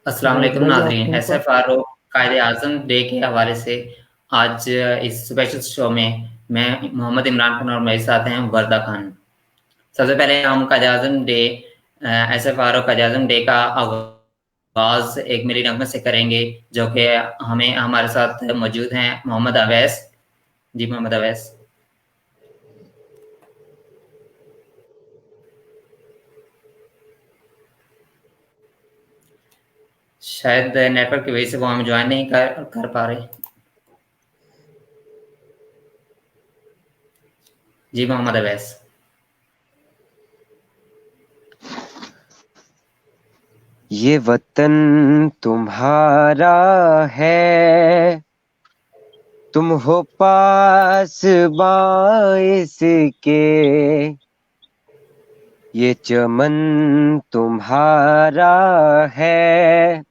السلام علیکم ناظرین، S F R O Quaid Azam day کے حوالے سے آج اس اسپیشل شو میں میں محمد عمران خان اور میرے ساتھ ہیں وردہ خان۔ سب سے پہلے ہم Quaid Azam day S F R O Quaid Azam day کا آغاز ایک میری نغمے سے کریں گے، جو کہ ہمارے ساتھ موجود ہیں محمد اویس۔ جی محمد اویس۔ شاید نیٹ ورک کی وجہ سے وہ ہم جوائن نہیں کر پا رہے۔ جی محمد اویس۔ یہ وطن تمہارا ہے، تم ہو پاسباں اس کے، یہ چمن تمہارا ہے،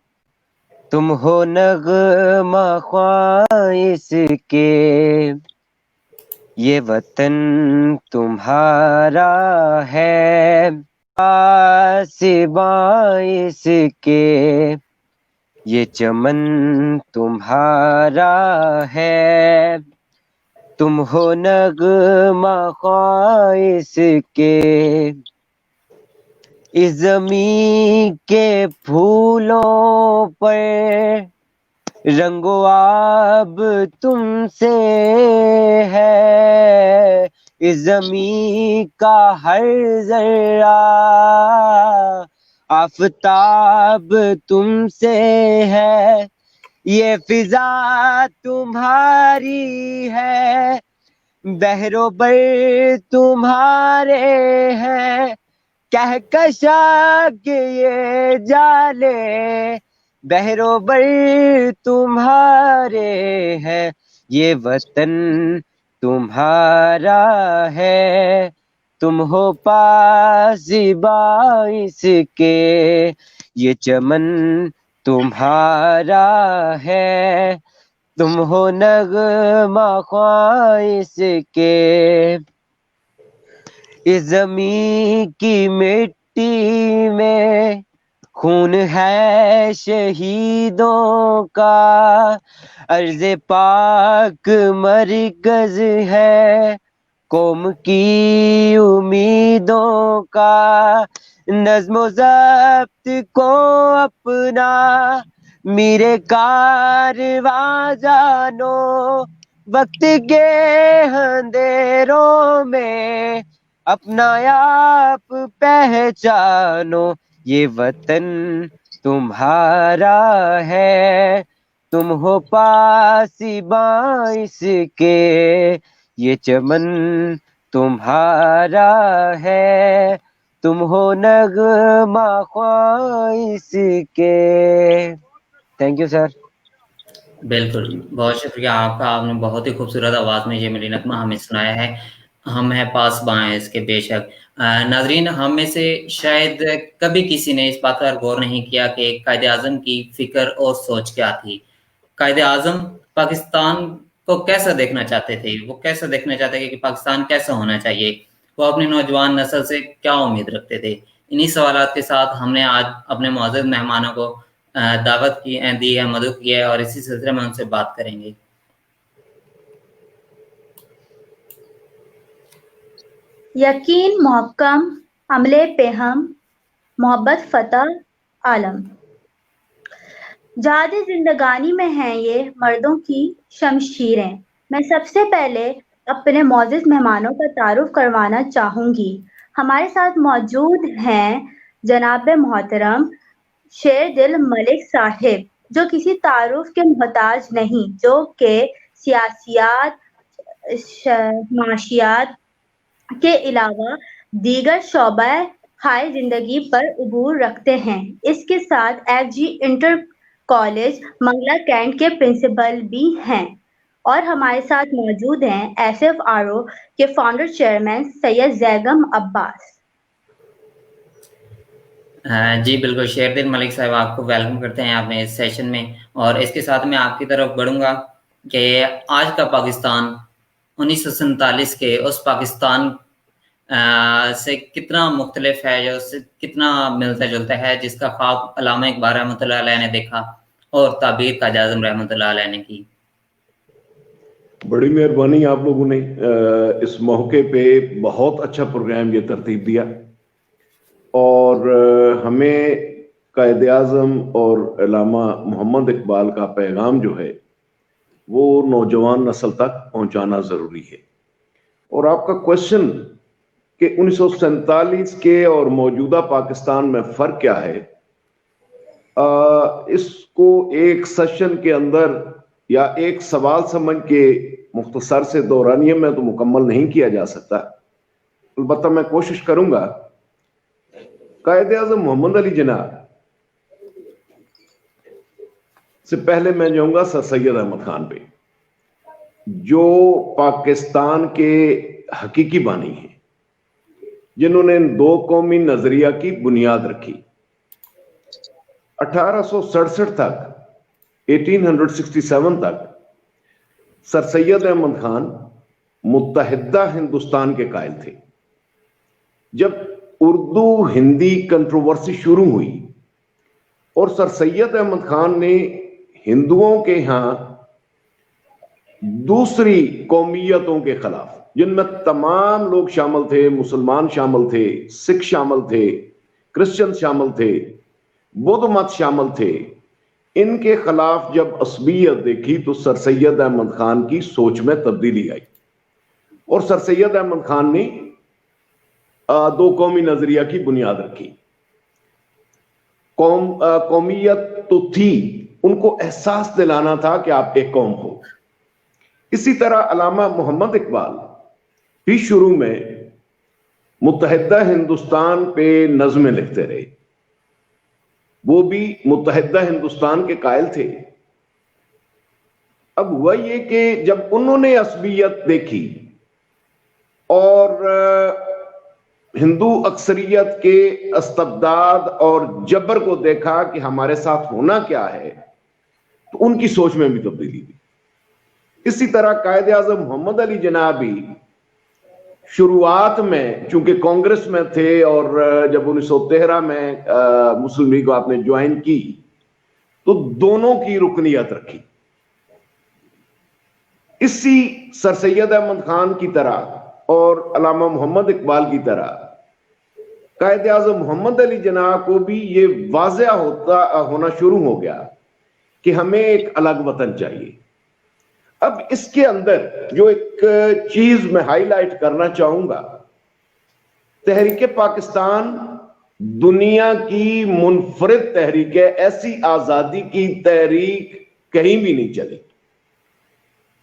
تم ہو نغمہ خواں اس کے، یہ وطن تمہارا ہے، پاسباں اس کے، یہ چمن تمہارا ہے، تم ہو نغمہ خواں اس کے، اس زمین کے پھولوں پر رنگ و آب تم سے ہے، اس زمین کا ہر ذرہ آفتاب تم سے ہے، یہ فضا تمہاری ہے، بحر و بر تمہارے ہیں، کہکشاں کے یہ جالے بحر و بر تمہارے ہیں، یہ وطن تمہارا ہے، تم ہو پاسباں اس کے، یہ چمن تمہارا ہے، تم ہو نغمہ خواں اس کے، اس زمین کی مٹی میں خون ہے شہیدوں کا، عرض پاک مرکز ہے قوم کی امیدوں کا، نظم و ضبط کو اپنا میرے کارواں جانو، وقت کے اندھیروں میں اپنا آپ پہچانو، یہ وطن تمہارا ہے، تم ہو پاسباں اس کے، یہ چمن تمہارا ہے، تم ہو نغمہ خواں اس کے۔ Thank you sir. بالکل، بہت شکریہ آپ کا، آپ نے بہت ہی خوبصورت آواز میں یہ میری نغمہ ہمیں سنایا ہے۔ ہم ہیں پاس بائیں اس کے بے شک۔ ناظرین، ہم میں سے شاید کبھی کسی نے اس بات پر غور نہیں کیا کہ قائد اعظم کی فکر اور سوچ کیا تھی۔ قائد اعظم پاکستان کو کیسا دیکھنا چاہتے تھے؟ وہ کیسا دیکھنا چاہتے تھے کہ پاکستان کیسا ہونا چاہیے؟ وہ اپنی نوجوان نسل سے کیا امید رکھتے تھے؟ انہی سوالات کے ساتھ ہم نے آج اپنے معزز مہمانوں کو دعوت دی ہے، مدعو کی ہے، اور اسی سلسلے میں ان سے بات کریں گے۔ یقین محکم، عملے پہ ہم، محبت فتح عالم، جہاد زندگانی میں ہیں یہ مردوں کی شمشیریں۔ میں سب سے پہلے اپنے معزز مہمانوں کا تعارف کروانا چاہوں گی۔ ہمارے ساتھ موجود ہیں جناب محترم شیر دل ملک صاحب، جو کسی تعارف کے محتاج نہیں، جو کہ سیاسیات، معاشیات کے علاوہ دیگر شعبہ ہائے زندگی پر عبور رکھتے ہیں۔ اس کے ساتھ F G inter college Mangla cantt کے پرنسپل بھی ہیں، اور ہمارے ساتھ موجود ہیں ایس ایف آر او کے فاؤنڈر چیئرمین سید زیگم عباس۔ جی بالکل، شیر دل ملک صاحب آپ کو ویلکم کرتے ہیں اپنے اس سیشن میں، اور اس کے ساتھ میں آپ کی طرف بڑھوں گا کہ آج کا پاکستان 1947 کے اس پاکستان سے کتنا مختلف ہے، جو اس سے کتنا ملتا جلتا ہے، جس کا خواب علامہ اقبال رحمۃ اللہ علیہ نے دیکھا اور تعبیر قائد اعظم رحمۃ اللہ علیہ نے کی؟ بڑی مہربانی آپ لوگوں نے اس موقع پہ بہت اچھا پروگرام یہ ترتیب دیا، اور ہمیں قائد اعظم اور علامہ محمد اقبال کا پیغام جو ہے وہ نوجوان نسل تک پہنچانا ضروری ہے۔ اور آپ کا کوشچن کہ 1947 کے اور موجودہ پاکستان میں فرق کیا ہے، اس کو ایک سیشن کے اندر یا ایک سوال سمجھ کے مختصر سے دورانیے میں تو مکمل نہیں کیا جا سکتا، البتہ میں کوشش کروں گا۔ قائد اعظم محمد علی جناح سے پہلے میں جاؤں گا سر سید احمد خان پہ، جو پاکستان کے حقیقی بانی ہیں، جنہوں نے دو قومی نظریہ کی بنیاد رکھی۔ 1867 تک 1867 تک سر سید احمد خان متحدہ ہندوستان کے قائل تھے۔ جب اردو ہندی کنٹروورسی شروع ہوئی اور سر سید احمد خان نے ہندوؤں کے ہاں دوسری قومیتوں کے خلاف، جن میں تمام لوگ شامل تھے، مسلمان شامل تھے، سکھ شامل تھے، کرسچن شامل تھے، بدھ مت شامل تھے، ان کے خلاف جب عصبیت دیکھی تو سر سید احمد خان کی سوچ میں تبدیلی آئی، اور سر سید احمد خان نے دو قومی نظریہ کی بنیاد رکھی۔ قومیت تو تھی، ان کو احساس دلانا تھا کہ آپ ایک قوم ہو۔ اسی طرح علامہ محمد اقبال بھی شروع میں متحدہ ہندوستان پہ نظمیں لکھتے رہے، وہ بھی متحدہ ہندوستان کے قائل تھے۔ اب وہ یہ کہ جب انہوں نے عصبیت دیکھی اور ہندو اکثریت کے استبداد اور جبر کو دیکھا کہ ہمارے ساتھ ہونا کیا ہے، تو ان کی سوچ میں بھی تبدیلی ہوئی۔ اسی طرح قائد اعظم محمد علی جناح بھی شروعات میں چونکہ کانگریس میں تھے، اور جب 1913 میں مسلم لیگ کو آپ نے جوائن کی تو دونوں کی رکنیت رکھی۔ اسی سر سید احمد خان کی طرح اور علامہ محمد اقبال کی طرح قائد اعظم محمد علی جناح کو بھی یہ واضح ہونا شروع ہو گیا کہ ہمیں ایک الگ وطن چاہیے۔ اب اس کے اندر جو ایک چیز میں ہائی لائٹ کرنا چاہوں گا، تحریک پاکستان دنیا کی منفرد تحریک ہے، ایسی آزادی کی تحریک کہیں بھی نہیں چلی۔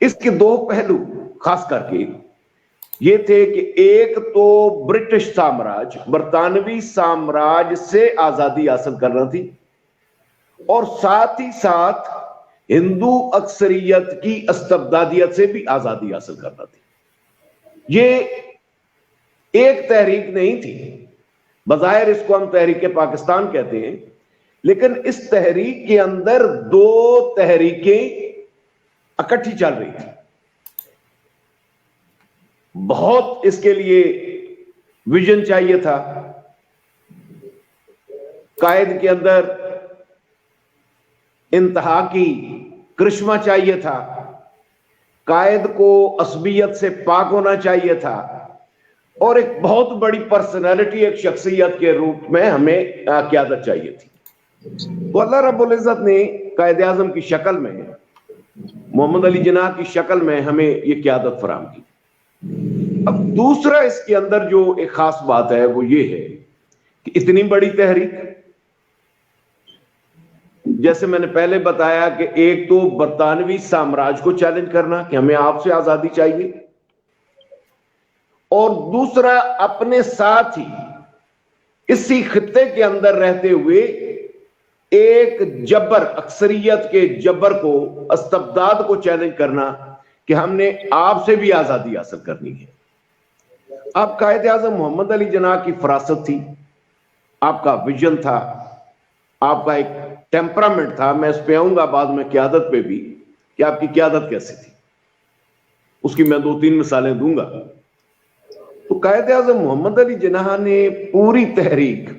اس کے دو پہلو خاص کر کے یہ تھے کہ ایک تو برٹش سامراج، برطانوی سامراج سے آزادی حاصل کرنا تھی، اور ساتھ ہی ساتھ ہندو اکثریت کی استبدادیت سے بھی آزادی حاصل کرنا تھی۔ یہ ایک تحریک نہیں تھی، بظاہر اس کو ہم تحریک پاکستان کہتے ہیں، لیکن اس تحریک کے اندر دو تحریکیں اکٹھی چل رہی تھی۔ بہت اس کے لیے ویژن چاہیے تھا، قائد کے اندر انتہا کی کرشمہ چاہیے تھا، قائد کو عصبیت سے پاک ہونا چاہیے تھا، اور ایک بہت بڑی پرسنالٹی، ایک شخصیت کے روپ میں ہمیں قیادت چاہیے تھی۔ تو اللہ رب العزت نے قائد اعظم کی شکل میں، محمد علی جناح کی شکل میں ہمیں یہ قیادت فراہم کی۔ اب دوسرا اس کے اندر جو ایک خاص بات ہے وہ یہ ہے کہ اتنی بڑی تحریک، جیسے میں نے پہلے بتایا کہ ایک تو برطانوی سامراج کو چیلنج کرنا کہ ہمیں آپ سے آزادی چاہیے، اور دوسرا اپنے ساتھ ہی اسی خطے کے اندر رہتے ہوئے ایک جبر، اکثریت کے جبر کو، استبداد کو چیلنج کرنا کہ ہم نے آپ سے بھی آزادی حاصل کرنی ہے۔ اب قائد اعظم محمد علی جناح کی فراست تھی، آپ کا ویژن تھا، آپ کا ایک ٹیمپرامنٹ تھا۔ میں اس پہ آؤں گا بعد میں قیادت پہ بھی کہ آپ کی قیادت کیسی تھی، اس کی میں 2-3 مثالیں دوں گا۔ تو قائد اعظم محمد علی جناح نے پوری تحریک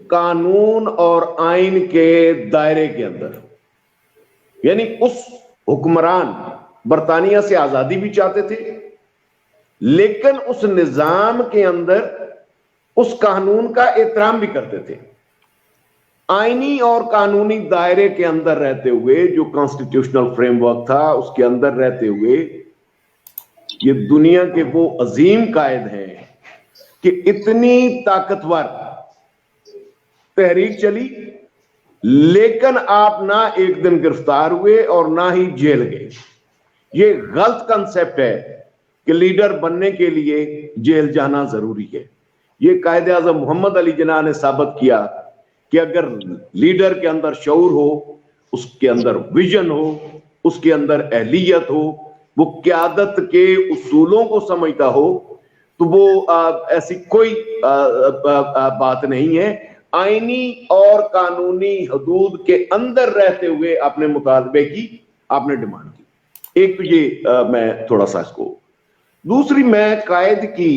قانون اور آئین کے دائرے کے اندر، یعنی اس حکمران برطانیہ سے آزادی بھی چاہتے تھے لیکن اس نظام کے اندر اس قانون کا احترام بھی کرتے تھے، آئینی اور قانونی دائرے کے اندر رہتے ہوئے، جو کانسٹیٹیوشنل فریم ورک تھا اس کے اندر رہتے ہوئے یہ دنیا کے وہ عظیم قائد ہیں کہ اتنی طاقتور تحریک چلی لیکن آپ نہ ایک دن گرفتار ہوئے اور نہ ہی جیل گئے۔ یہ غلط کنسپٹ ہے کہ لیڈر بننے کے لیے جیل جانا ضروری ہے۔ یہ قائد اعظم محمد علی جناح نے ثابت کیا کہ اگر لیڈر کے اندر شعور ہو، اس کے اندر ویژن ہو، اس کے اندر اہلیت ہو، وہ قیادت کے اصولوں کو سمجھتا ہو تو وہ ایسی کوئی بات نہیں ہے، آئینی اور قانونی حدود کے اندر رہتے ہوئے اپنے مطالبے کی آپ نے ڈیمانڈ کی۔ ایک تو یہ میں تھوڑا سا اس کو، دوسری میں قائد کی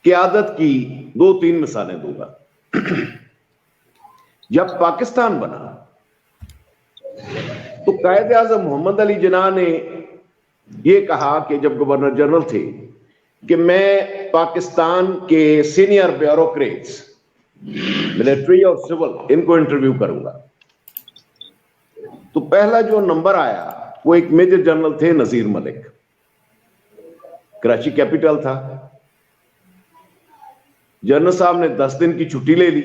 قیادت کی 2-3 مثالیں دوں گا۔ جب پاکستان بنا تو قائد اعظم محمد علی جناح نے یہ کہا کہ جب گورنر جنرل تھے کہ میں پاکستان کے سینئر بیوروکریٹس، ملٹری اور سول، ان کو انٹرویو کروں گا۔ تو پہلا جو نمبر آیا وہ ایک میجر جنرل تھے نذیر ملک، کراچی کیپٹل تھا۔ جنرل صاحب نے 10 دن کی چھٹی لے لی،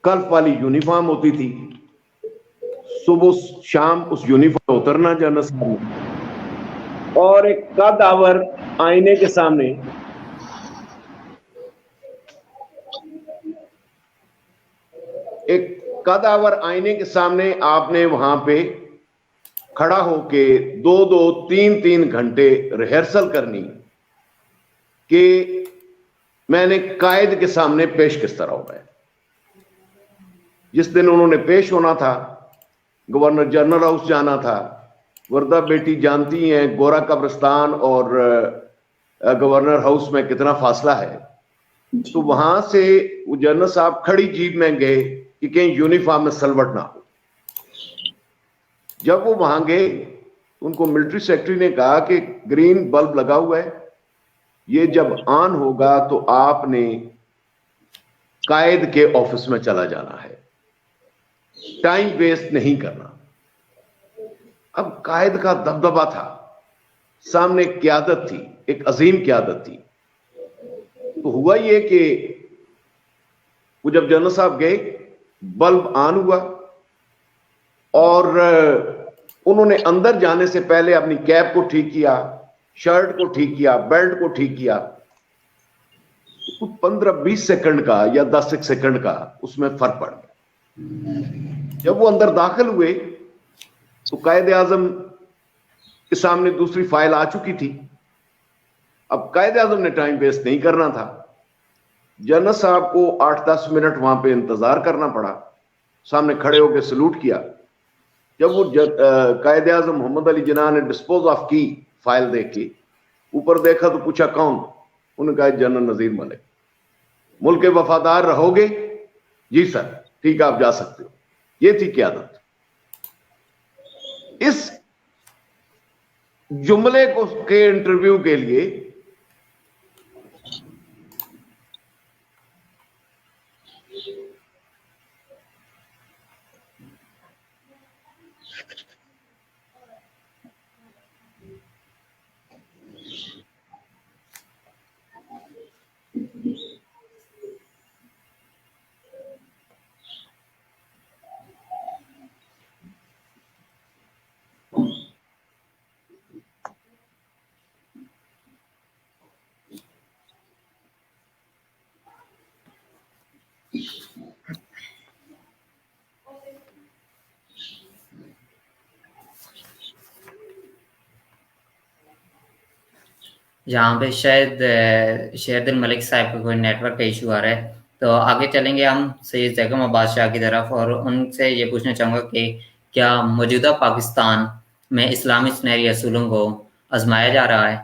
کلف والی یونیفارم ہوتی تھی، صبح شام اس یونیفارم میں اترنا جنرل صاحب نے، اور ایک قد آور آئینے کے سامنے آپ نے وہاں پہ کھڑا ہو کے 2-3 گھنٹے ریہرسل کرنی کہ میں نے قائد کے سامنے پیش کس طرح ہونا ہے۔ جس دن انہوں نے پیش ہونا تھا، گورنر جنرل ہاؤس جانا تھا۔ وردہ بیٹی جانتی ہیں گورا قبرستان اور گورنر ہاؤس میں کتنا فاصلہ ہے، تو وہاں سے وہ جنرل صاحب کھڑی جیپ میں گئے کہ کہیں یونیفارم میں سلوٹ نہ ہو۔ جب وہ وہاں گئے ان کو ملٹری سیکرٹری نے کہا کہ گرین بلب لگا ہوا ہے، یہ جب آن ہوگا تو آپ نے قائد کے آفس میں چلا جانا ہے، ٹائم ویسٹ نہیں کرنا۔ اب قائد کا دبدبہ تھا، سامنے قیادت تھی، ایک عظیم قیادت تھی۔ تو ہوا یہ کہ وہ جب جنرل صاحب گئے، بلب آن ہوا اور انہوں نے اندر جانے سے پہلے اپنی کیپ کو ٹھیک کیا، شرٹ کو ٹھیک کیا، بیلٹ کو ٹھیک کیا۔ 15-20 سیکنڈ کا یا 10 سیکنڈ کا اس میں فرق پڑ گیا۔ جب وہ اندر داخل ہوئے تو قائد اعظم کے سامنے دوسری فائل آ چکی تھی۔ اب قائد اعظم نے ٹائم ویسٹ نہیں کرنا تھا، جنرل صاحب کو 8-10 منٹ وہاں پہ انتظار کرنا پڑا، سامنے کھڑے ہو کے سلوٹ کیا۔ جب وہ قائد اعظم محمد علی جناح نے ڈسپوز آف کی فائل دیکھی، اوپر دیکھا تو پوچھا کون؟ انہوں نے کہا جنرل نذیر ملک۔ ملک کے وفادار رہو گے؟ جی سر، ٹھیک ہے آپ جا سکتے ہو۔ یہ تھی قیادت۔ اس جملے کو کے انٹرویو کے لیے جہاں پہ شاید شہید الملک صاحب کا کوئی نیٹ ورک کا ایشو آ رہا ہے، تو آگے چلیں گے ہم سید زیغم عباس شاہ کی طرف، اور ان سے یہ پوچھنا چاہوں گا کہ کیا موجودہ پاکستان میں اسلامی سنہری اصولوں کو آزمایا جا رہا ہے؟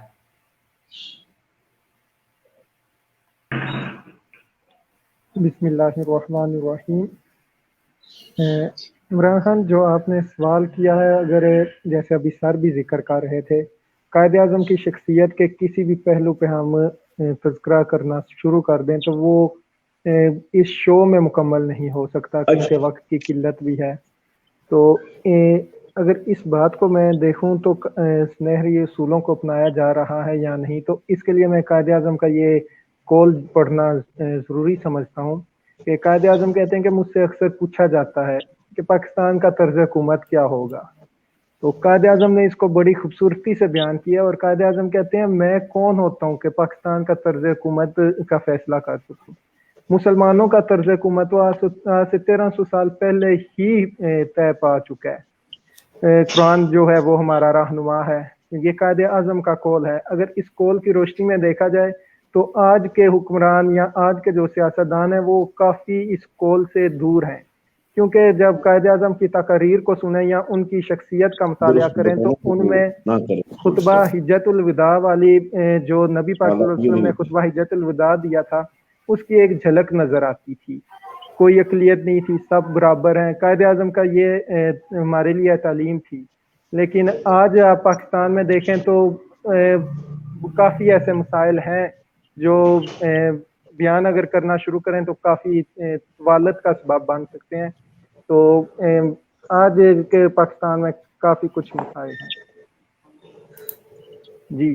بسم اللہ الرحمن الرحیم۔ عمران خان، جو آپ نے سوال کیا ہے، اگر جیسے ابھی سر بھی ذکر کر رہے تھے، قائد اعظم کی شخصیت کے کسی بھی پہلو پہ ہم تذکرہ کرنا شروع کر دیں تو وہ اس شو میں مکمل نہیں ہو سکتا، کیونکہ وقت کی قلت بھی ہے۔ تو اگر اس بات کو میں دیکھوں تو سنہری اصولوں کو اپنایا جا رہا ہے یا نہیں، تو اس کے لیے میں قائد اعظم کا یہ قول پڑھنا ضروری سمجھتا ہوں کہ قائد اعظم کہتے ہیں کہ مجھ سے اکثر پوچھا جاتا ہے کہ پاکستان کا طرز حکومت کیا ہوگا۔ تو قائد اعظم نے اس کو بڑی خوبصورتی سے بیان کیا، اور قائد اعظم کہتے ہیں میں کون ہوتا ہوں کہ پاکستان کا طرز حکومت کا فیصلہ کر سکوں۔ مسلمانوں کا طرز حکومت آج سے 1300 سال پہلے ہی طے پا چکا ہے۔ قرآن جو ہے وہ ہمارا رہنما ہے، یہ قائد اعظم کا قول ہے۔ اگر اس قول کی روشنی میں دیکھا جائے تو آج کے حکمران یا آج کے جو سیاستدان ہیں وہ کافی اس قول سے دور ہیں، کیونکہ جب قائد اعظم کی تقاریر کو سنیں یا ان کی شخصیت کا مطالعہ کریں تو ان میں خطبہ حجت الوداع والی جو نبی پاک صلی اللہ علیہ وسلم نے خطبہ حجت الوداع دیا تھا اس کی ایک جھلک نظر آتی تھی۔ کوئی اقلیت نہیں تھی، سب برابر ہیں۔ قائد اعظم کا یہ ہمارے لیے تعلیم تھی۔ لیکن آج آپ پاکستان میں دیکھیں تو کافی ایسے مسائل ہیں جو بیان اگر کرنا شروع کریں تو کافی طوالت کا سبب بن سکتے ہیں۔ تو آج کے پاکستان میں کافی کچھ مسائل ہیں۔ جی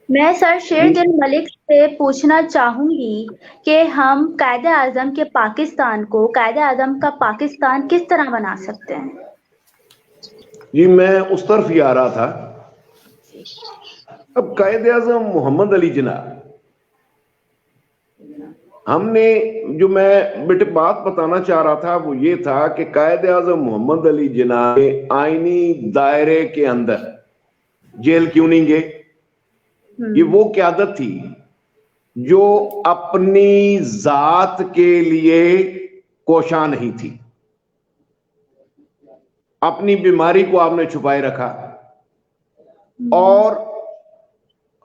میں سر شیر دل ملک سے پوچھنا چاہوں گی کہ ہم قائد اعظم کے پاکستان کو، قائد اعظم کا پاکستان کس طرح بنا سکتے ہیں؟ جی میں اس طرف ہی آ رہا تھا۔ اب قائد اعظم محمد علی جناح، ہم نے جو میں بیٹے بات بتانا چاہ رہا تھا وہ یہ تھا کہ قائد اعظم محمد علی جناح آئینی دائرے کے اندر جیل کیوں نہیں گئے؟ یہ وہ قیادت تھی جو اپنی ذات کے لیے کوشاں نہیں تھی، اپنی بیماری کو آپ نے چھپائے رکھا، اور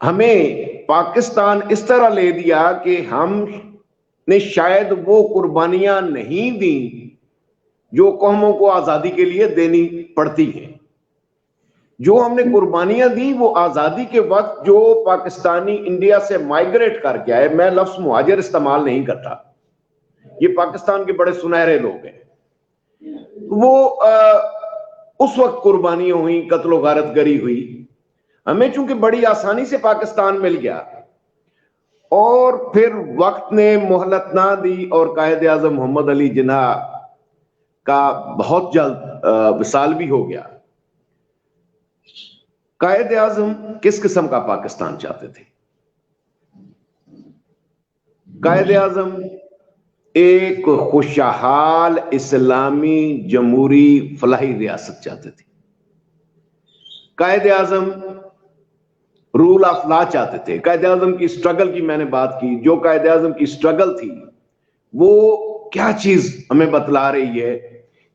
ہمیں پاکستان اس طرح لے دیا کہ ہم نے شاید وہ قربانیاں نہیں دیں جو قوموں کو آزادی کے لیے دینی پڑتی ہیں۔ جو ہم نے قربانیاں دی وہ آزادی کے وقت جو پاکستانی انڈیا سے مائگریٹ کر کے آئے، میں لفظ مہاجر استعمال نہیں کرتا، یہ پاکستان کے بڑے سنہرے لوگ ہیں، وہ اس وقت قربانیاں ہوئی، قتل و غارت گری ہوئی۔ ہمیں چونکہ بڑی آسانی سے پاکستان مل گیا اور پھر وقت نے مہلت نہ دی، اور قائد اعظم محمد علی جناح کا بہت جلد وصال بھی ہو گیا۔ قائد اعظم کس قسم کا پاکستان چاہتے تھے؟ قائد اعظم ایک خوشحال اسلامی جمہوری فلاحی ریاست چاہتے تھے۔ Quaid Azam role of law چاہتے تھے۔ قائد اعظم کی سٹرگل کی میں نے بات کی، جو قائد اعظم کی سٹرگل تھی وہ کیا چیز ہمیں بتلا رہی ہے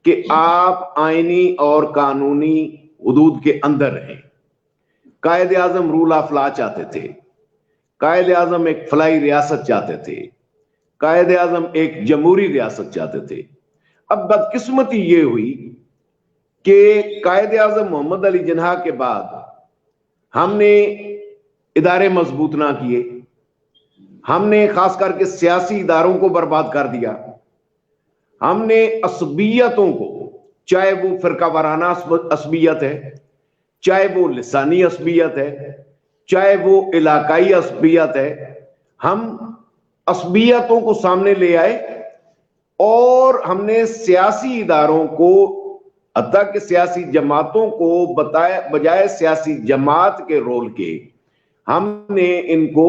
کہ آپ آئینی اور قانونی حدود کے اندر رہیں۔ Quaid Azam role of law چاہتے تھے، قائد اعظم ایک فلاحی ریاست چاہتے تھے، قائد اعظم ایک جمہوری ریاست چاہتے تھے۔ اب بدقسمتی یہ ہوئی کہ قائد اعظم محمد علی جناح کے بعد ہم نے ادارے مضبوط نہ کیے، ہم نے خاص کر کے سیاسی اداروں کو برباد کر دیا، ہم نے عصبیتوں کو، چاہے وہ فرقہ وارانہ عصبیت ہے، چاہے وہ لسانی عصبیت ہے، چاہے وہ علاقائی عصبیت ہے، ہم عصبیتوں کو سامنے لے آئے اور ہم نے سیاسی اداروں کو، حتیٰ کہ سیاسی جماعتوں کو بجائے سیاسی جماعت کے رول کے ہم نے ان کو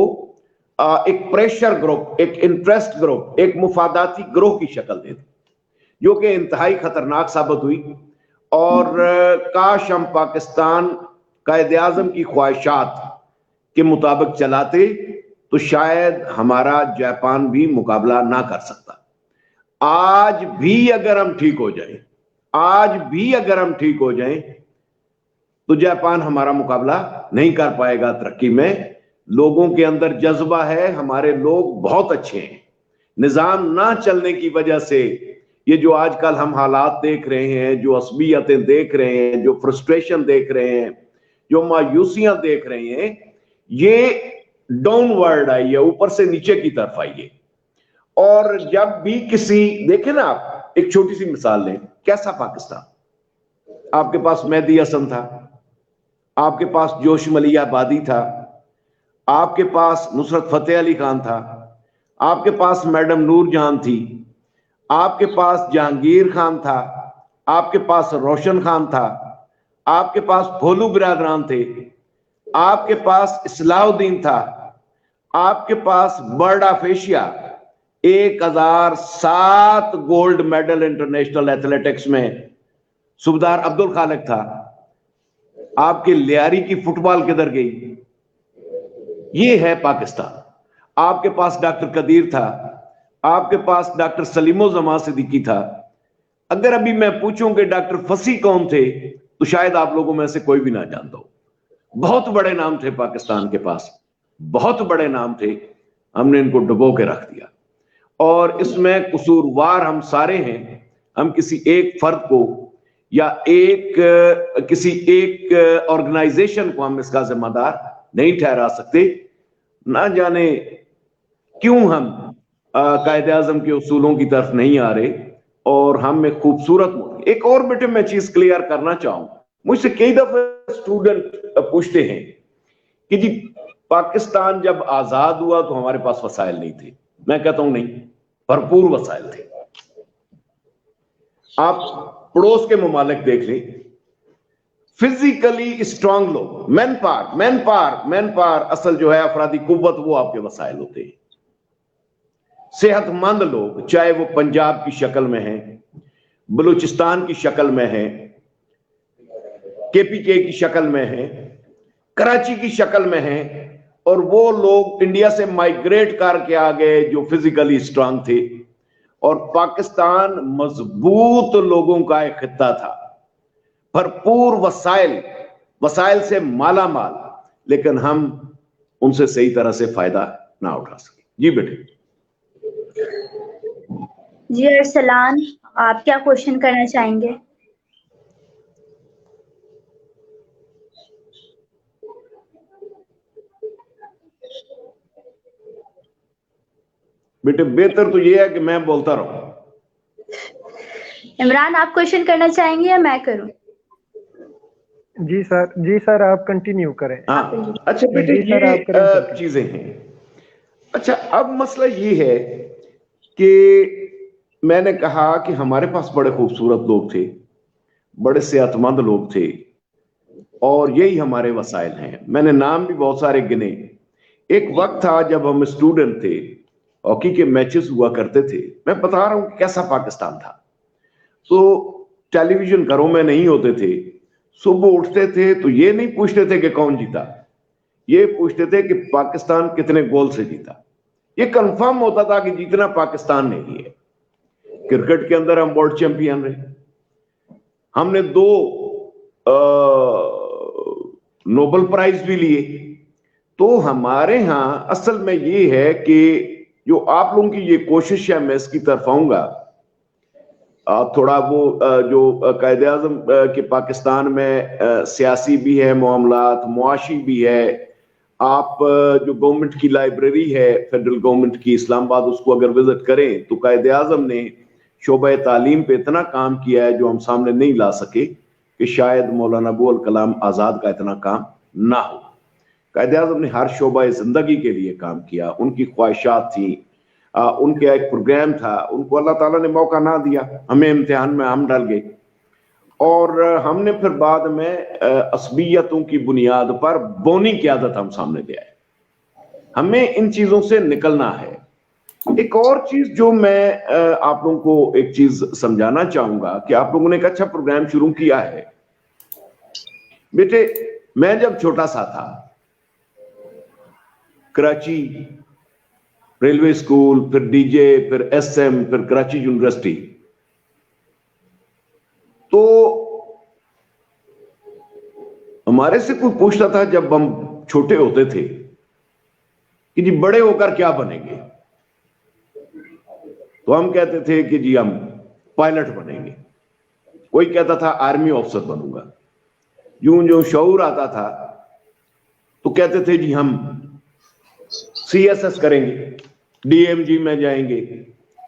ایک پریشر گروپ، ایک انٹرسٹ گروپ، ایک مفاداتی گروہ کی شکل دے دی، جو کہ انتہائی خطرناک ثابت ہوئی۔ اور کاش ہم پاکستان قائد اعظم کی خواہشات کے مطابق چلاتے تو شاید ہمارا جاپان بھی مقابلہ نہ کر سکتا۔ آج بھی اگر ہم ٹھیک ہو جائیں تو جاپان ہمارا مقابلہ نہیں کر پائے گا ترقی میں، लोगों के अंदर जज्बा है, हमारे लोग बहुत अच्छे हैं। निजाम ना चलने की वजह से ये जो आजकल हम हालात देख रहे हैं, जो असबियतें देख रहे हैं, जो फ्रस्ट्रेशन देख रहे हैं, जो मायूसियां देख रहे हैं, ये डाउनवर्ड आई है, ऊपर से नीचे की तरफ आई है। और जब भी किसी, देखे ना आप, एक छोटी सी मिसाल लें, कैसा पाकिस्तान, आपके पास मेहदी हसन था, आपके पास जोश मलिया आबादी था, आपके पास नुसरत फतेह अली खान था, आपके पास मैडम नूर जहां थी, आपके पास जहांगीर खान था, आपके पास रोशन खान था, आपके पास भोलू बिरादरान थे, आपके पास इस्लाउद्दीन था, आपके पास bird of Asia 1007 gold medal international athletics में सुबेदार अब्दुल खालिक था, आपके लियारी की फुटबॉल किधर गई? ये है पाकिस्तान। आपके पास डॉक्टर कदीर था, आपके पास डॉक्टर सलीमो जमा सिद्दीकी था। अगर अभी मैं पूछूं कि डॉक्टर फसी कौन थे, तो शायद आप लोगों में से कोई भी ना जानता हो। बहुत बड़े नाम थे पाकिस्तान के पास, बहुत बड़े नाम थे, हमने इनको डुबो के रख दिया। और इसमें कसूरवार हम सारे हैं। हम किसी एक फर्द को या किसी एक ऑर्गेनाइजेशन को हम इसका जिम्मेदार नहीं ठहरा सकते। ना जाने क्यों हम कायदे आजम के उसूलों की तरफ नहीं आ रहे, और हम एक खूबसूरत, एक और बेटे मैं चीज क्लियर करना चाहूं, मुझसे कई दफे स्टूडेंट पूछते हैं कि जी पाकिस्तान जब आजाद हुआ तो हमारे पास वसाइल नहीं थे। मैं कहता हूं नहीं, भरपूर वसाइल थे। आप पड़ोस के ममालिक देख लें, फिजिकली स्ट्रांग लोग, मैन पावर असल जो है अफरादी कुव्वत, वो आपके वसाइल होते हैं। सेहतमंद लोग, चाहे वो पंजाब की शक्ल में है, बलूचिस्तान की शक्ल में है, केपीके की शक्ल में है, कराची की शक्ल में है, और वो लोग इंडिया से माइग्रेट करके आ गए जो फिजिकली स्ट्रांग थे। और पाकिस्तान मजबूत लोगों का एक खित्ता था, भरपूर वसाइल से माला माल, लेकिन हम उनसे सही तरह से फायदा ना उठा सके। जी बेटे। जी अरसलान, आप क्या क्वेश्चन करना चाहेंगे? बेटे बेहतर तो ये है कि मैं बोलता रहूं। इमरान, आप क्वेश्चन करना चाहेंगे या मैं करूं? जी सर आप कंटिन्यू करें। हाँ अच्छा बेटे, जी सर, आप ये चीजें हैं। अच्छा, अब मसला ये है कि मैंने कहा कि हमारे पास बड़े खूबसूरत लोग थे, बड़े सेहतमंद लोग थे, और यही हमारे वसाइल हैं। मैंने नाम भी बहुत सारे गिने। एक वक्त था जब हम स्टूडेंट थे, हॉकी के मैचेस हुआ करते थे। मैं बता रहा हूं कि कैसा पाकिस्तान था। तो टेलीविजन घरों में नहीं होते थे। सुबह उठते थे तो ये नहीं पूछते थे कि कौन जीता, ये पूछते थे कि पाकिस्तान कितने गोल से जीता। ये कंफर्म होता था कि जीतना पाकिस्तान ने ही है। क्रिकेट के अंदर हम वर्ल्ड चैंपियन रहे, हमने 2 नोबेल प्राइज भी लिए। तो हमारे यहां असल में ये है कि जो आप लोगों की ये कोशिश है, मैं इसकी तरफ आऊंगा। थोड़ा वो जो कायदे आजम के पाकिस्तान में सियासी भी है मामलात, मुआशी भी है। आप जो गवर्नमेंट की लाइब्रेरी है, फेडरल गवर्नमेंट की इस्लामाबाद, उसको अगर विजिट करें तो कायदे आजम ने शोबा तालीम पे इतना काम किया है जो हम सामने नहीं ला सके, कि शायद मौलाना अबुल कलाम आजाद का इतना काम ना हो। कायदे आजम ने हर शोबा जिंदगी के लिए काम किया, उनकी ख्वाहिशात थी, उनका एक प्रोग्राम था, उनको अल्लाह ताला ने मौका ना दिया, हमें इम्तिहान में हम डाल गए। और हमने फिर बाद में असबियतों की बुनियाद पर बोनी की आदत हम सामने ले आए। हमें इन चीजों से निकलना है। एक और चीज जो मैं आप लोगों को एक चीज समझाना चाहूंगा कि आप लोगों ने एक अच्छा प्रोग्राम शुरू किया है। बेटे, मैं जब छोटा सा था, कराची रेलवे स्कूल, फिर डीजे, फिर एसएम, फिर कराची यूनिवर्सिटी, तो हमारे से कोई पूछता था जब हम छोटे होते थे कि जी बड़े होकर क्या बनेंगे, तो हम कहते थे कि जी हम पायलट बनेंगे, कोई कहता था आर्मी ऑफिसर बनूंगा। यूं जो शऊर आता था तो कहते थे जी हम CSS करेंगे, DMG में जाएंगे,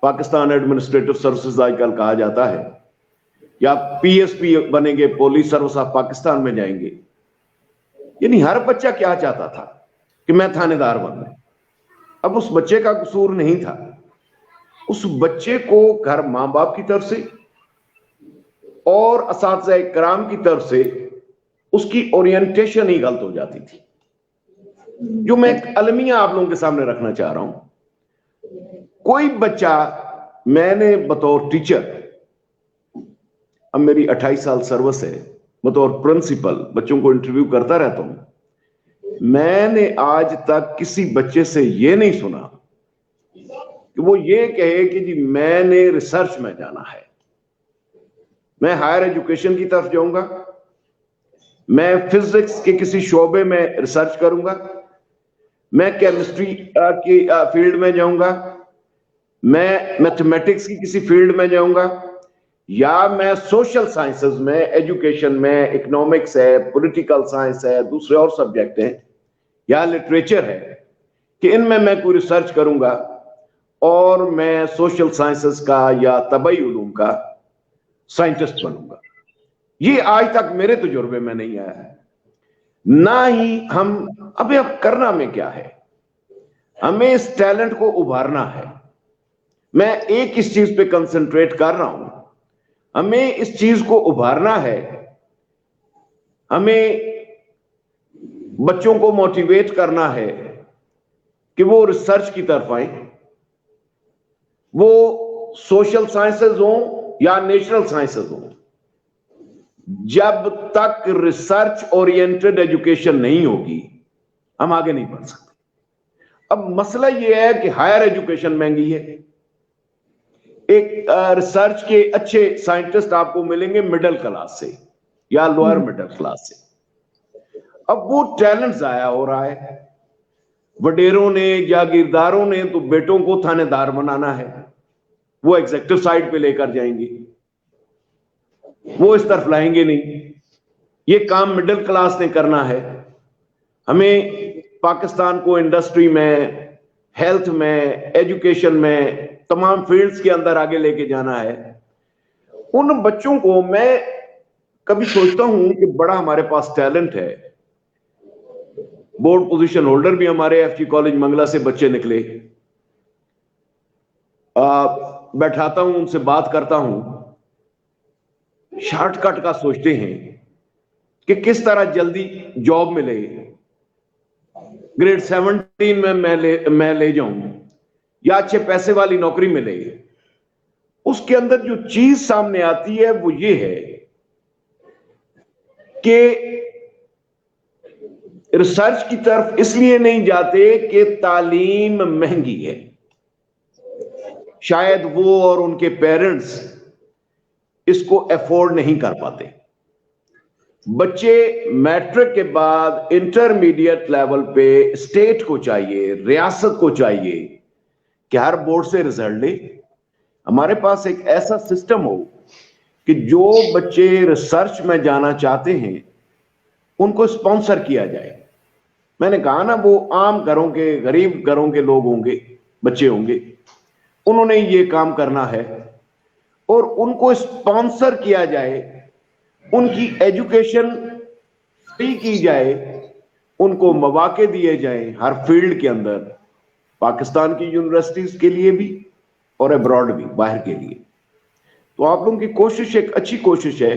पाकिस्तान एडमिनिस्ट्रेटिव सर्विसेज आजकल कहा जाता है, या PSP बनेंगे, पुलिस सर्विस ऑफ पाकिस्तान में जाएंगे। यानी हर बच्चा क्या चाहता था कि मैं थानेदार बनना। अब उस बच्चे का कसूर नहीं था, उस बच्चे को घर मां बाप की तरफ से और असातिज़ा इकराम की तरफ से उसकी ओरिएंटेशन ही गलत हो जाती थी। जो मैं एक अलमिया आप लोगों के सामने रखना चाह रहा हूं, कोई बच्चा, मैंने बतौर टीचर, अब मेरी 28 साल सर्विस है, बतौर प्रिंसिपल बच्चों को इंटरव्यू करता रहता हूं, मैंने आज तक किसी बच्चे से यह नहीं सुना कि वो ये कहे कि जी मैंने रिसर्च में जाना है, मैं हायर एजुकेशन की तरफ जाऊंगा, मैं फिजिक्स के किसी शोबे में रिसर्च करूंगा, मैं केमिस्ट्री की फील्ड में जाऊंगा, मैं मैथमेटिक्स की किसी फील्ड में जाऊंगा, या मैं सोशल साइंसेस में, एजुकेशन में, इकोनॉमिक्स है, पॉलिटिकल साइंस है, दूसरे और सब्जेक्ट हैं, या लिटरेचर है, कि इनमें मैं कोई रिसर्च करूंगा और मैं सोशल साइंसेस का या तबई उलूम का साइंटिस्ट बनूंगा। ये आज तक मेरे तजुर्बे में नहीं आया है, ना ही हम। अब करना में क्या है, हमें इस टैलेंट को उभारना है। मैं एक इस चीज पे कंसंट्रेट कर रहा हूं, हमें इस चीज को उभारना है, हमें बच्चों को मोटिवेट करना है कि वो रिसर्च की तरफ आए, वो सोशल साइंसेज हो या नेचुरल साइंसेज हो। जब तक रिसर्च ओरिएंटेड एजुकेशन नहीं होगी हम आगे नहीं बढ़ सकते। अब मसला यह है कि हायर एजुकेशन महंगी है, एक रिसर्च के अच्छे साइंटिस्ट आपको मिलेंगे मिडिल क्लास से या लोअर मिडिल क्लास से। अब वो टैलेंट जाया हो रहा है, वडेरों ने, जागीरदारों ने तो बेटों को थानेदार बनाना है, वो एग्जीक्यूटिव साइड पे लेकर जाएंगे, वो इस तरफ लाएंगे नहीं। ये काम मिडिल क्लास ने करना है। हमें पाकिस्तान को इंडस्ट्री में, हेल्थ में, एजुकेशन में, तमाम फील्ड्स के अंदर आगे लेके जाना है। उन बच्चों को मैं कभी सोचता हूं कि बड़ा हमारे पास टैलेंट है, बोर्ड पोजीशन होल्डर भी हमारे FG कॉलेज मंगला से बच्चे निकले, बैठाता हूं, उनसे बात करता हूं, शॉर्टकट का सोचते हैं कि किस तरह जल्दी जॉब मिले, ग्रेड 17 में मैं ले जाऊं या अच्छे पैसे वाली नौकरी मिले। उसके अंदर जो चीज सामने आती है वो ये है कि रिसर्च की तरफ इसलिए नहीं जाते कि तालीम महंगी है, शायद वो और उनके पेरेंट्स इसको अफोर्ड नहीं कर पाते। बच्चे मैट्रिक के बाद इंटरमीडिएट लेवल पे स्टेट को चाहिए, रियासत को चाहिए कि हर बोर्ड से रिजल्ट ले। हमारे पास एक ऐसा सिस्टम हो कि जो बच्चे रिसर्च में जाना चाहते हैं उनको स्पॉन्सर किया जाए। मैंने कहा ना, वो आम घरों के, गरीब घरों के लोग होंगे, बच्चे होंगे, उन्होंने ये काम करना है और उनको स्पॉन्सर किया जाए, उनकी एजुकेशन फ्री की जाए, उनको मौके दिए जाएं हर फील्ड के अंदर, पाकिस्तान की यूनिवर्सिटीज के लिए भी और अब्रॉड भी, बाहर के लिए। तो आप लोगों की कोशिश एक अच्छी कोशिश है,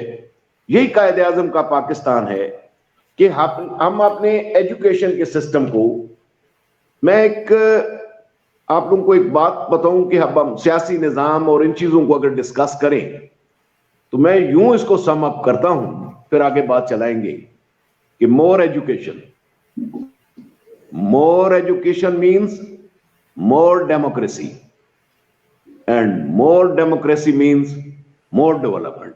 यही कायदे आजम का पाकिस्तान है कि हम अपने एजुकेशन के सिस्टम को, मैं एक आप लोगों को एक बात बताऊं कि हम सियासी निजाम और इन चीजों को अगर डिस्कस करें तो मैं यूं इसको सम अप करता हूं, फिर आगे बात चलाएंगे कि more education means more democracy and more democracy means more development.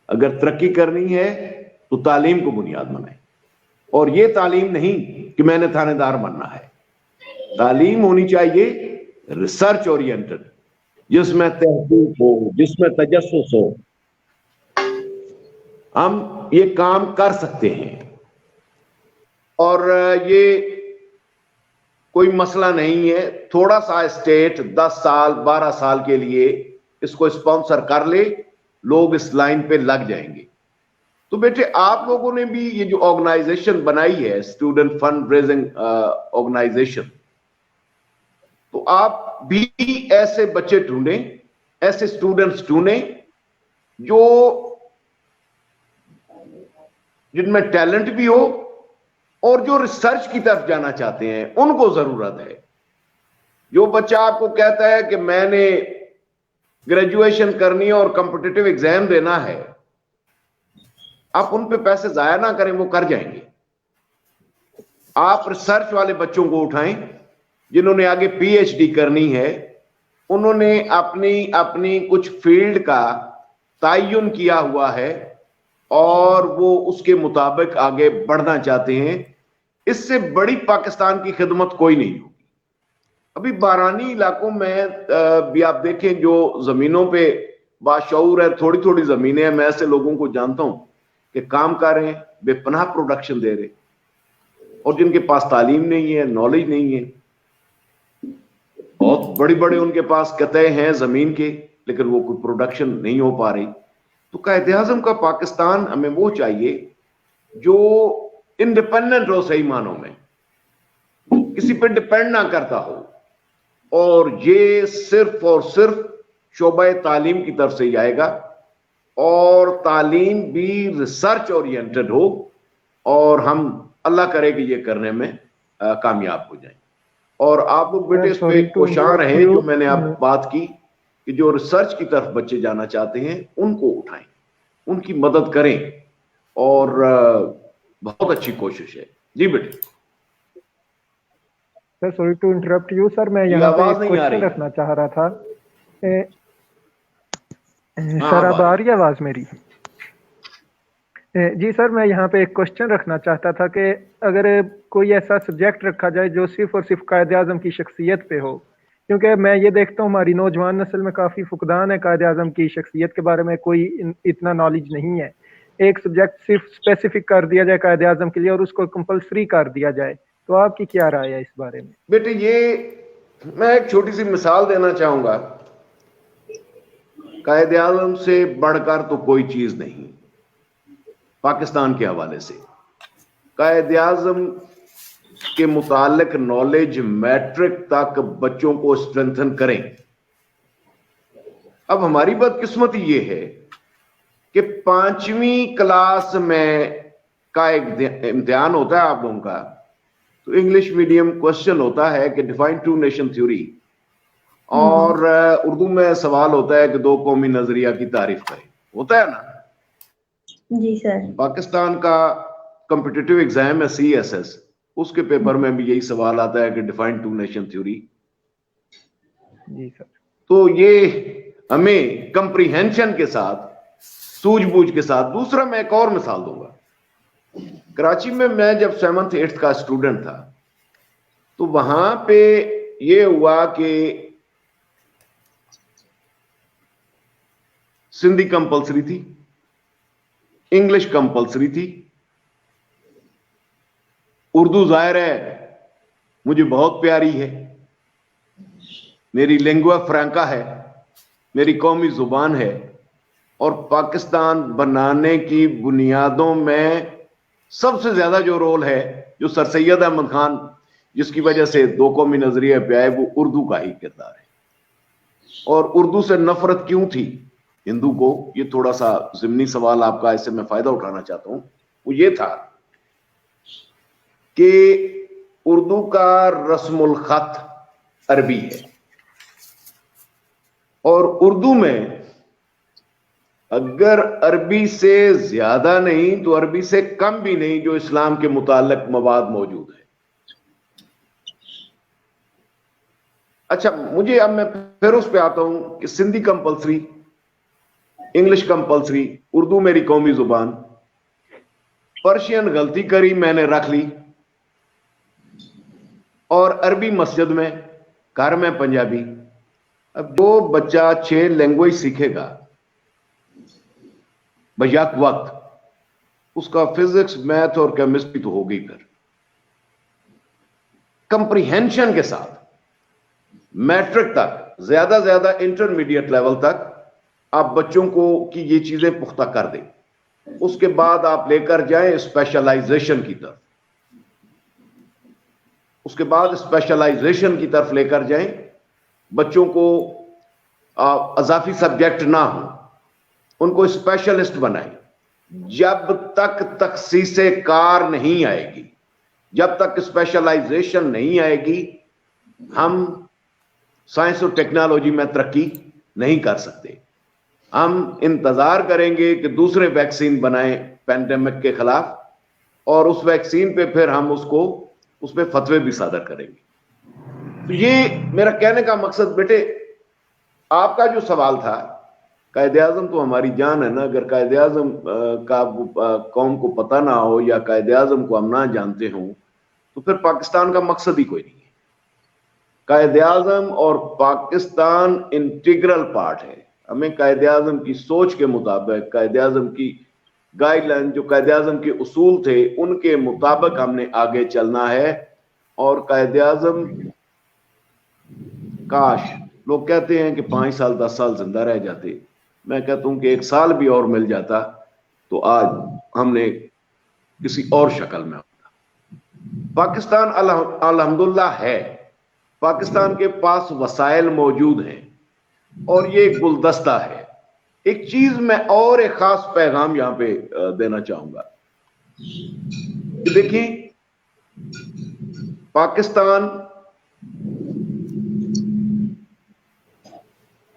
अगर तरक्की करनी है तो तालीम को बुनियाद बनाए, और ये तालीम नहीं कि मैंने थानेदार बनना है, तालीम होनी चाहिए रिसर्च ओरिएंटेड, जिसमें तहकीक हो, जिसमें तजस्सुस हो। हम ये काम कर सकते हैं और ये कोई मसला नहीं है। थोड़ा सा स्टेट 10 साल 12 साल के लिए इसको स्पॉन्सर कर ले, लोग इस लाइन पे लग जाएंगे। तो बेटे आप लोगों ने भी ये जो ऑर्गेनाइजेशन बनाई है, स्टूडेंट फंड रेजिंग ऑर्गेनाइजेशन, तो आप भी ऐसे बच्चे ढूंढें, ऐसे स्टूडेंट्स ढूंढें जो जिनमें टैलेंट भी हो और जो रिसर्च की तरफ जाना चाहते हैं, उनको जरूरत है। जो बच्चा आपको कहता है कि मैंने ग्रेजुएशन करनी है और कॉम्पिटिटिव एग्जाम देना है, आप उन पे पैसे जाया ना करें, वो कर जाएंगे। आप रिसर्च वाले बच्चों को उठाएं जिन्होंने आगे पीएचडी करनी है, उन्होंने अपनी अपनी कुछ फील्ड का तयन किया हुआ है और वो उसके मुताबिक आगे बढ़ना चाहते हैं। इससे बड़ी पाकिस्तान की खिदमत कोई नहीं होगी। अभी बारानी इलाकों में भी आप देखें, जो जमीनों पे बाशऊर है, थोड़ी थोड़ी जमीनें हैं, मैं ऐसे लोगों को जानता हूं कि काम कर रहे हैं, बेपनाह प्रोडक्शन दे रहे, और जिनके पास तालीम नहीं है, नॉलेज नहीं है, बहुत बड़ी बड़े उनके पास कतए हैं जमीन के, लेकिन वो कोई प्रोडक्शन नहीं हो पा रही। तो कायदे आज़म का पाकिस्तान हमें वो चाहिए जो इंडिपेंडेंट हो, सही मानों में किसी पे डिपेंड ना करता हो, और ये सिर्फ और सिर्फ शोबा तालीम की तरफ से ही आएगा, और तालीम भी रिसर्च ओरिएंटेड हो, और हम अल्लाह करे कि ये करने में कामयाब हो जाएं। और आप लोग बेटे इस पे कोशां रहें, जो मैंने आप बात की कि जो रिसर्च की तरफ बच्चे जाना चाहते हैं उनको उठाएं, उनकी मदद करें, और बहुत अच्छी कोशिश है। जी बेटे। Sir sorry to interrupt you sir, मैं यहाँ पे एक क्वेश्चन रखना चाह रहा था। सर अब आ रही है आवाज मेरी? जी सर, मैं यहाँ पे एक क्वेश्चन रखना चाहता था कि अगर कोई ऐसा सब्जेक्ट रखा जाए जो सिर्फ और सिर्फ कायदे आज़म की शख्सियत पे हो, क्योंकि मैं ये देखता हूँ हमारी नौजवान नस्ल में काफ़ी फुकदान है, कायदे आज़म की शख्सियत के बारे में कोई इतना नॉलेज नहीं है। एक सब्जेक्ट सिर्फ स्पेसिफिक कर दिया जाए कायदे आज़म के लिए और उसको कंपल्सरी कर दिया जाए, तो आपकी क्या राय है इस बारे में? बेटे ये मैं एक छोटी सी मिसाल देना चाहूंगा। कायदे आज़म से बढ़कर तो कोई चीज नहीं पाकिस्तान के हवाले से। कायदे आज़म के मुतालिक नॉलेज मैट्रिक तक बच्चों को स्ट्रेंथन करें। अब हमारी बदकिस्मती ये है कि 5वीं क्लास में का एक इम्तिहान होता है आप लोगों का, तो इंग्लिश मीडियम क्वेश्चन होता है कि डिफाइन टू नेशन थ्योरी, और उर्दू में सवाल होता है कि दो कौमी नजरिया की तारीफ करें, होता है ना? जी सर। पाकिस्तान का कॉम्पिटिटिव एग्जाम है CSS, उसके पेपर में भी यही सवाल आता है कि डिफाइन टू नेशन थ्योरी। जी सर। तो ये हमें कंप्रीहेंशन के साथ, सूझबूझ के साथ। दूसरा मैं एक और मिसाल दूंगा। कराची में मैं जब 7th 8th का स्टूडेंट था, तो वहां पे ये हुआ कि सिंधी कंपलसरी थी, इंग्लिश कंपलसरी थी, उर्दू जाहिर है मुझे बहुत प्यारी है, मेरी लिंगुआ फ्रैंका है, मेरी कौमी जुबान है, और पाकिस्तान बनाने की बुनियादों में सबसे ज्यादा जो रोल है, जो सर सैयद अहमद खान जिसकी वजह से दो कौमी नजरिए पे आए, वो उर्दू का ही किरदार है। और उर्दू से नफरत क्यों थी हिंदू को, ये थोड़ा सा ज़िमनी सवाल आपका, इससे मैं फायदा उठाना चाहता हूं। वो ये था कि उर्दू का रस्मुल खत अरबी है, और उर्दू में अगर अरबी से ज्यादा नहीं तो अरबी से कम भी नहीं जो इस्लाम के मुताल्लिक मवाद मौजूद है। अच्छा, मुझे अब मैं फिर उस पे आता हूं कि Sindhi compulsory, English compulsory, Urdu मेरी कौमी जुबान, पर्शियन गलती करी मैंने रख ली, اور عربی مسجد میں، گھر میں پنجابی. اب جو بچہ 6 لینگویج سیکھے گا بیک وقت، اس کا فزکس، میتھ اور کیمسٹری تو ہوگی پھر کمپریہنشن کے ساتھ. میٹرک تک، زیادہ زیادہ انٹرمیڈیٹ لیول تک آپ بچوں کو کی یہ چیزیں پختہ کر دیں. اس کے بعد آپ لے کر جائیں اسپیشلائزیشن کی طرف. اس کے بعد اسپیشلائزیشن کی طرف لے کر جائیں. بچوں کو اضافی سبجیکٹ نہ ہو، ان کو اسپیشلسٹ بنائیں. جب تک تخصیص کار نہیں آئے گی، جب تک اسپیشلائزیشن نہیں آئے گی، ہم سائنس اور ٹیکنالوجی میں ترقی نہیں کر سکتے. ہم انتظار کریں گے کہ دوسرے ویکسین بنائیں پینڈیمک کے خلاف، اور اس ویکسین پہ پھر ہم اس پہ فتوے بھی صادر کریں گے. تو یہ میرا کہنے کا مقصد بیٹے، آپ کا جو سوال تھا، قائد اعظم تو ہماری جان ہے نا. اگر قائد اعظم کا قوم کو پتہ نہ ہو یا قائد اعظم کو ہم نہ جانتے ہوں تو پھر پاکستان کا مقصد ہی کوئی نہیں ہے. قائد اعظم اور پاکستان انٹیگرل پارٹ ہے. ہمیں قائد اعظم کی سوچ کے مطابق، قائد اعظم کی گائیڈ لائن، جو قائد اعظم کے اصول تھے، ان کے مطابق ہم نے آگے چلنا ہے. اور قائد اعظم، کاش لوگ کہتے ہیں کہ 5 سال 10 سال زندہ رہ جاتے، میں کہتا ہوں کہ 1 سال بھی اور مل جاتا تو آج ہم نے کسی اور شکل میں ہوتا. پاکستان الحمدللہ ہے، پاکستان کے پاس وسائل موجود ہیں، اور یہ ایک گلدستہ ہے. ایک چیز میں اور ایک خاص پیغام یہاں پہ دینا چاہوں گا کہ دیکھیں، پاکستان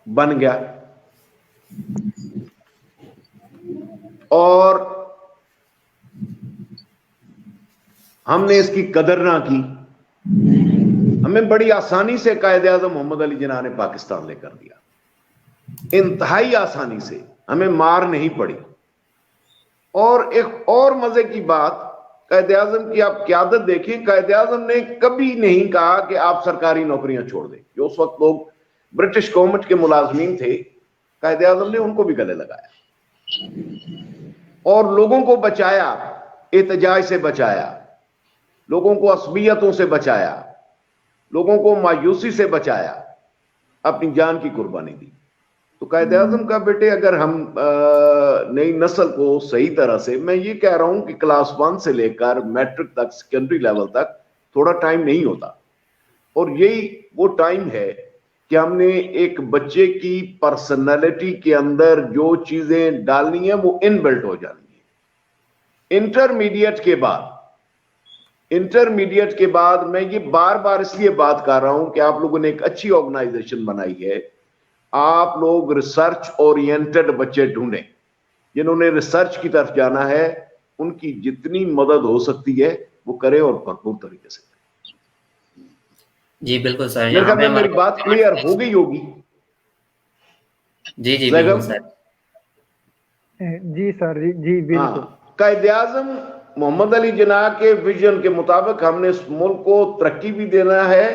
بن گیا اور ہم نے اس کی قدر نہ کی. ہمیں بڑی آسانی سے قائد اعظم محمد علی جناح نے پاکستان لے کر دیا، انتہائی آسانی سے، ہمیں مار نہیں پڑی. اور ایک اور مزے کی بات، قائد اعظم کی آپ قیادت دیکھیں، قائد اعظم نے کبھی نہیں کہا کہ آپ سرکاری نوکریاں چھوڑ دیں. جو اس وقت لوگ برٹش گورنمنٹ کے ملازمین تھے، قائد اعظم نے ان کو بھی گلے لگایا اور لوگوں کو بچایا، احتجاج سے بچایا، لوگوں کو عصبیتوں سے بچایا، لوگوں کو مایوسی سے بچایا، اپنی جان کی قربانی دی. تو قائد اعظم کا بیٹے، اگر ہم نئی نسل کو صحیح طرح سے، میں یہ کہہ رہا ہوں کہ کلاس 1 سے لے کر میٹرک تک، سیکنڈری لیول تک تھوڑا ٹائم نہیں ہوتا، اور یہی وہ ٹائم ہے کہ ہم نے ایک بچے کی پرسنالٹی کے اندر جو چیزیں ڈالنی ہیں وہ ان بلٹ ہو جانی ہیں. انٹرمیڈیٹ کے بعد میں یہ بار بار اس لیے بات کر رہا ہوں کہ آپ لوگوں نے ایک اچھی آرگنائزیشن بنائی ہے. آپ لوگ ریسرچ اورینٹڈ بچے ڈھونڈیں، جنہوں نے ریسرچ کی طرف جانا ہے. ان کی جتنی مدد ہو سکتی ہے وہ کرے، اور بھرپور طریقے سے. جی بالکل سر، میرے خیال میں میری بات کلیئر ہو گئی ہوگی. جی بالکل سر. جی سر، جی بالکل. قائد اعظم محمد علی جناح کے ویژن کے مطابق ہم نے اس ملک کو ترقی بھی دینا ہے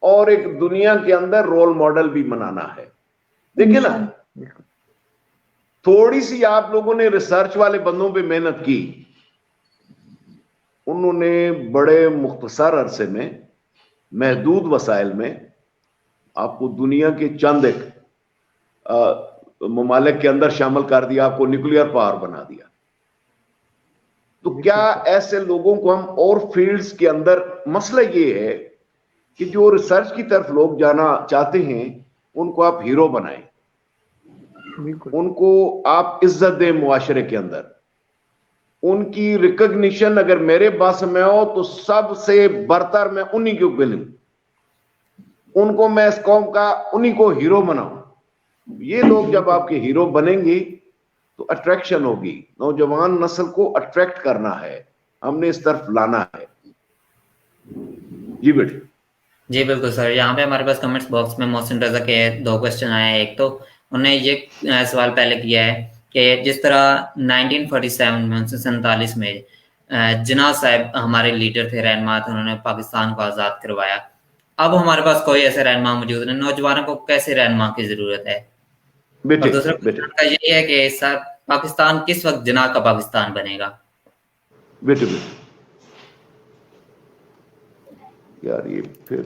اور ایک دنیا کے اندر رول ماڈل بھی بنانا ہے. دیکھیں نا، تھوڑی سی آپ لوگوں نے ریسرچ والے بندوں پہ محنت کی، انہوں نے بڑے مختصر عرصے میں، محدود وسائل میں، آپ کو دنیا کے چند ایک ممالک کے اندر شامل کر دیا، آپ کو نیوکلیئر پاور بنا دیا. تو کیا ایسے لوگوں کو ہم اور فیلڈز کے اندر، مسئلہ یہ ہے کہ جو ریسرچ کی طرف لوگ جانا چاہتے ہیں ان کو آپ ہیرو بنائیں، ان کو آپ عزت دیں معاشرے کے اندر، ان کی ریکگنیشن اگر میرے پاس میں ہو تو سب سے برتر میں انہی کو گنوں، ان کو میں اس قوم کا انہی کو ہیرو بناؤں. یہ لوگ جب آپ کے ہیرو بنیں گے تو اٹریکشن ہوگی. نوجوان نسل کو اٹریکٹ کرنا ہے، ہم نے اس طرف لانا ہے. جی بیٹے. جی بالکل سر. یہاں پہ ہمارے پاس کمنٹس باکس میں محسن رضا کے 2 کوسچن آئے ہیں. ایک تو انہوں نے یہ سوال پہلے کیا ہے کہ جس طرح 1947 میں 1947 میں जिन्ना साहब हमारे लीडर थे, रहनुमा थे, उन्होंने पाकिस्तान को आज़ाद करवाया। अब हमारे पास कोई ऐसे रहनुमा मौजूद नहीं, नौजवानों को कैसे रहनुमा की ज़रूरत है? बेटे और दूसरा बेटे क्वेश्चन का यही है कि सर पाकिस्तान किस वक्त जिन्ना का पाकिस्तान बनेगा? बेटे बेटे यार ये फिर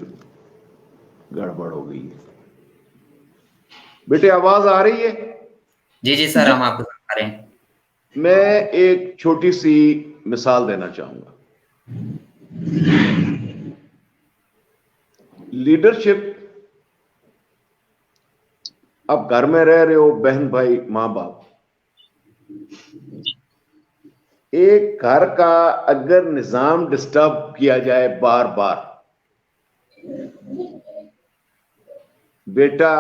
गड़बड़ हो गई है। बेटे आवाज आ रही है? जी जी सर, हम आपको सुना रहे हैं। मैं एक छोटी सी मिसाल देना चाहूंगा। लीडरशिप, आप घर में रह रहे हो, बहन भाई मां बाप, एक घर का अगर निजाम डिस्टर्ब किया जाए बार बार, बेटा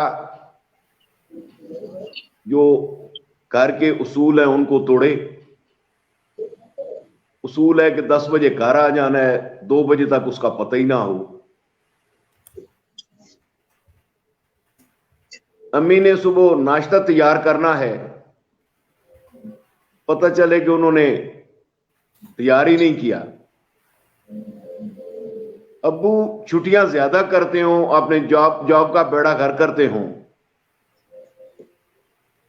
जो घर के उसूल है उनको तोड़े। उसूल है कि 10 बजे घर आ जाना है, 2 बजे तक उसका पता ही ना हो। अम्मी ने सुबह नाश्ता तैयार करना है, पता चले कि उन्होंने तैयार ही नहीं किया। अब्बू छुट्टियां ज्यादा करते हो, अपने जॉब का बेड़ा घर करते हो,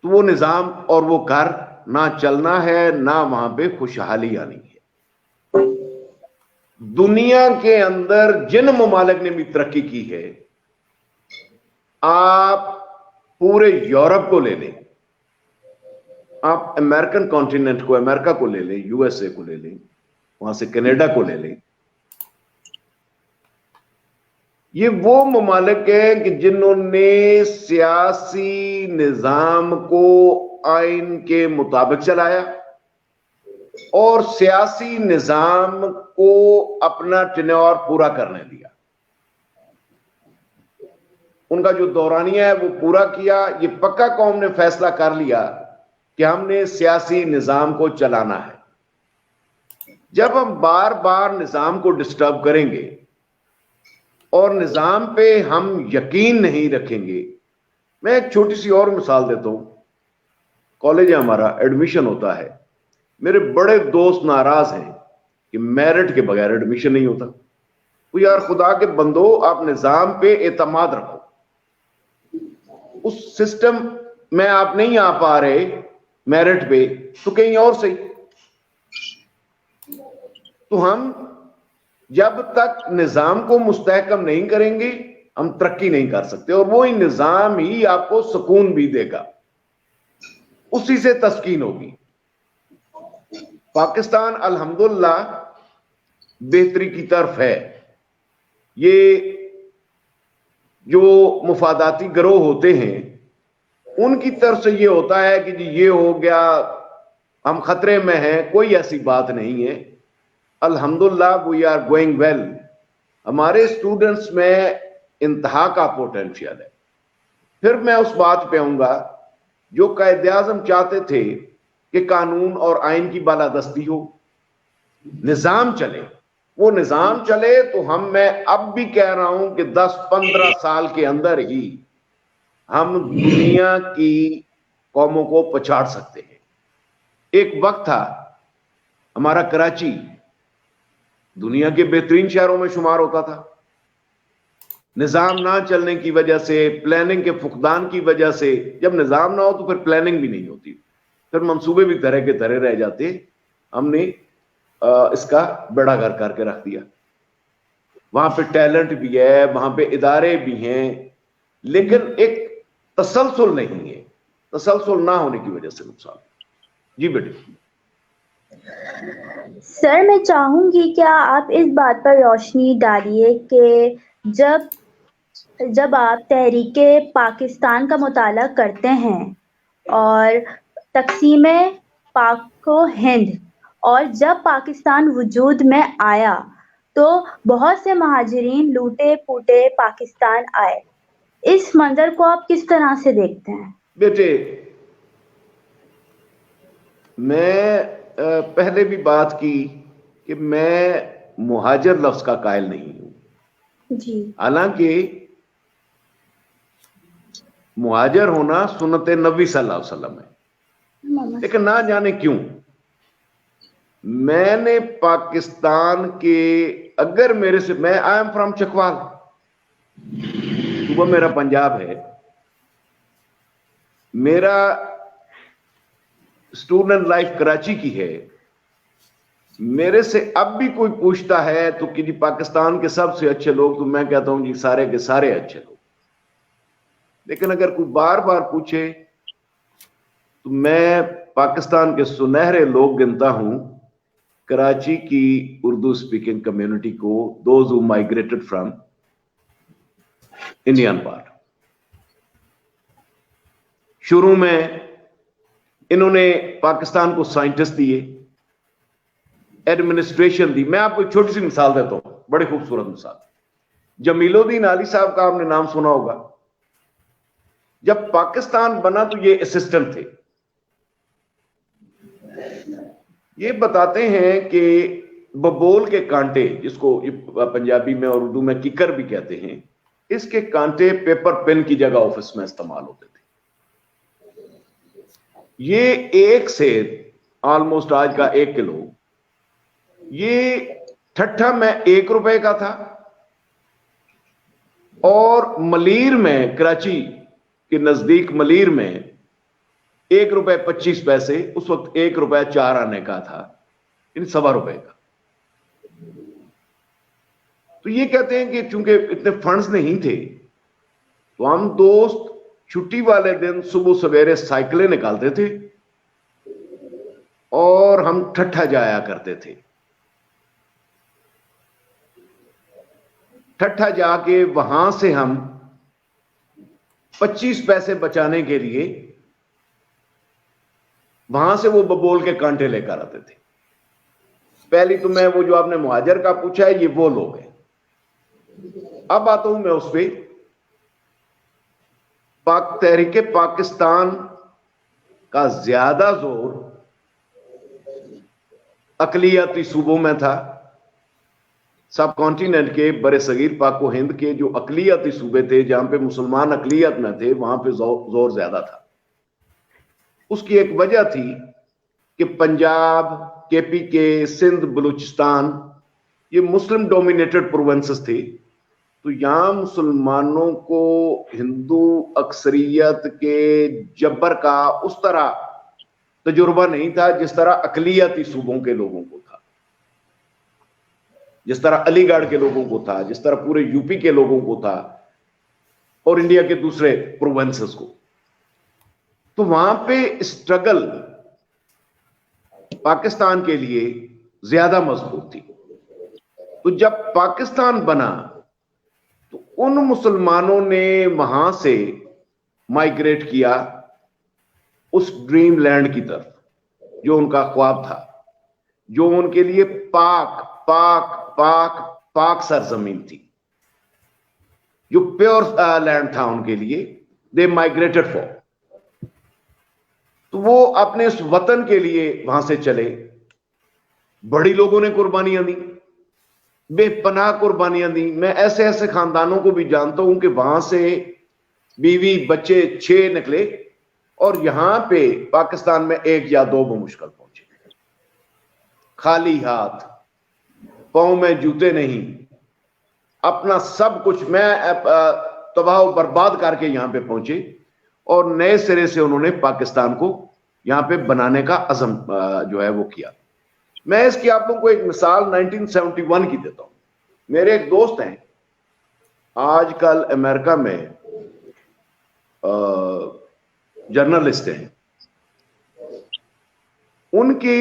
तो वो निजाम और वो घर ना चलना है, ना वहां पे खुशहाली आनी है। दुनिया के अंदर जिन ममालिक ने भी तरक्की की है, आप पूरे यूरोप को ले लें, आप अमेरिकन कॉन्टिनेंट को, अमेरिका को ले लें, यूएसए को ले लें, वहां से कनाडा को ले लें, ये वो ममालिक है कि जिन्होंने सियासी निजाम को आइन के मुताबिक चलाया और सियासी निजाम को अपना टेन्योर पूरा करने दिया। उनका जो दौरानिया है वो पूरा किया। ये पक्का कौम ने फैसला कर लिया कि हमने सियासी निजाम को चलाना है। जब हम बार बार निजाम को डिस्टर्ब करेंगे और निजाम पे हम यकीन नहीं रखेंगे, मैं एक छोटी सी और मिसाल देता हूं। कॉलेज है हमारा, एडमिशन होता है, मेरे बड़े दोस्त नाराज हैं कि मेरिट के बगैर एडमिशन नहीं होता। तो यार खुदा के बंदो, आप निजाम पे एतमाद रखो। उस सिस्टम में आप नहीं आ पा रहे मेरिट पे, तो कहीं और सही। तो हम जब तक निजाम को मुस्तहकम नहीं करेंगे, हम तरक्की नहीं कर सकते। और वो ही निजाम ही आपको सुकून भी देगा, उसी से तस्कीन होगी। पाकिस्तान अल्हम्दुलिल्लाह बेहतरी की तरफ है। ये जो मुफादाती गिरोह होते हैं, उनकी तरफ से ये होता है कि जी ये हो गया, हम खतरे में हैं, कोई ऐसी बात नहीं है। अल्हम्दुलिल्लाह वी आर गोइंग वेल। हमारे स्टूडेंट्स में इंतहा का पोटेंशियल है। फिर मैं उस बात पे आऊंगा, जो कायदे आज़म चाहते थे कि कानून और आइन की बालादस्ती हो, निजाम चले, वो निजाम चले, तो मैं अब भी कह रहा हूं कि 10-15 साल के अंदर ही हम दुनिया की कौमों को पछाड़ सकते हैं। एक वक्त था हमारा कराची दुनिया के बेहतरीन शहरों में शुमार होता था। निजाम ना चलने की वजह से, प्लानिंग के फुकदान की वजह से, जब निजाम ना हो तो फिर प्लानिंग भी नहीं होती, फिर मंसूबे भी तरह के तरह रह जाते। हमने इसका बेड़ा घर करके रख दिया। वहां पे टैलेंट भी है, वहां पे इदारे भी हैं, लेकिन एक तसलसल नहीं है। तसलसल ना होने की वजह से नुकसान। जी बेटे। सर मैं चाहूंगी क्या आप इस बात पर रोशनी डालिए कि जब आप तहरीके पाकिस्तान का मुताला करते हैं और तकसीमे पाको हिंद, और जब पाकिस्तान वजूद में आया तो बहुत से महाजिरीन लूटे पूटे पाकिस्तान आए, इस मंजर को आप किस तरह से देखते हैं? बेटे मैं पहले भी बात की कि मैं मुहाजिर लफ्ज का कायल नहीं हूं जी। हालांकि मुहाजिर होना सुन्नत नबी सल्लल्लाहु अलैहि वसल्लम है, लेकिन ना जाने क्यों मैंने पाकिस्तान के, अगर मेरे से, मैं आई एम फ्रॉम चकवाल, सुबह मेरा पंजाब है, मेरा स्टूडेंट लाइफ कराची की है, मेरे से अब भी कोई पूछता है तो कि जी पाकिस्तान के सबसे अच्छे लोग, तो मैं कहता हूं जी सारे के सारे अच्छे लोग। लेकिन अगर कोई बार बार पूछे तो मैं पाकिस्तान के सुनहरे लोग गिनता हूं कराची की उर्दू स्पीकिंग कम्युनिटी को, those who migrated from Indian part. शुरू में इन्होंने पाकिस्तान को साइंटिस्ट दिए, एडमिनिस्ट्रेशन दी। मैं आपको एक छोटी सी मिसाल देता हूं, बड़ी खूबसूरत मिसाल। जमीलुद्दीन आली साहब का आपने नाम सुना होगा। जब पाकिस्तान बना तो ये असिस्टेंट थे। ये बताते हैं कि बबोल के कांटे, जिसको पंजाबी में और उर्दू में किकर भी कहते हैं, इसके कांटे पेपर पेन की जगह ऑफिस में इस्तेमाल होते थे। ये एक से ऑलमोस्ट आज का 1 किलो, ये ठट्ठा में 1 रुपए का था, और मलीर में, कराची के नजदीक मलीर में 1 रुपए 25 पैसे, उस वक्त 1 रुपए 4 आने का था, इन 1.25 रुपए का। तो ये कहते हैं कि चूंकि इतने फंड्स नहीं थे, तो हम दोस्त छुट्टी वाले दिन सुबह सवेरे साइकिलें निकालते थे और हम ठट्ठा जाया करते थे। ठट्ठा जाके वहां से हम 25 पैसे बचाने के लिए वहां से वो बबोल के कांटे लेकर आते थे। पहली तो मैं, वो जो आपने मुहाजिर का पूछा है, ये वो लोग हैं। अब आता हूं मैं उस पे। तहरीके पाकिस्तान का ज्यादा जोर अकलियाती सूबों में था। सब कॉन्टिनेंट के, बड़े सगीर पाको हिंद के जो अकलियाती सूबे थे, जहां पे मुसलमान अकलियत में थे, वहां पे जोर ज्यादा था। उसकी एक वजह थी कि पंजाब, KPK, सिंध, बलूचिस्तान, ये मुस्लिम डोमिनेटेड प्रोविंसेस थे। तो यहां मुसलमानों को हिंदू अक्सरियत के जबर का उस तरह तजुर्बा नहीं था जिस तरह अकलियाती सूबों के लोगों को था, जिस तरह अलीगढ़ के लोगों को था, जिस तरह पूरे यूपी के लोगों को था, और इंडिया के दूसरे प्रोविंसेस को। तो वहां पे स्ट्रगल पाकिस्तान के लिए ज्यादा मजबूत थी। तो जब पाकिस्तान बना तो उन मुसलमानों ने वहां से माइग्रेट किया उस ड्रीम लैंड की तरफ, जो उनका ख्वाब था, जो उनके लिए पाक पाक पाक पाक सरजमीन थी, जो प्योर लैंड था उनके लिए। They migrated for. तो वो अपने उस वतन के लिए वहां से चले। बड़ी लोगों ने कुर्बानियां दी, बेपनाह कुर्बानियां दी। मैं ऐसे ऐसे खानदानों को भी जानता हूं कि वहां से बीवी बच्चे 6 निकले और यहां पे पाकिस्तान में 1 या 2 बमुश्किल पहुंचे, खाली हाथ, पांव में जूते नहीं, अपना सब कुछ मैं तबाह बर्बाद करके यहां पे पहुंचे, और नए सिरे से उन्होंने पाकिस्तान को यहां पे बनाने का अज़म जो है वो किया। मैं इसकी आप लोगों को एक मिसाल 1971 की देता हूं। मेरे एक दोस्त हैं, आजकल अमेरिका में जर्नलिस्ट हैं। उनकी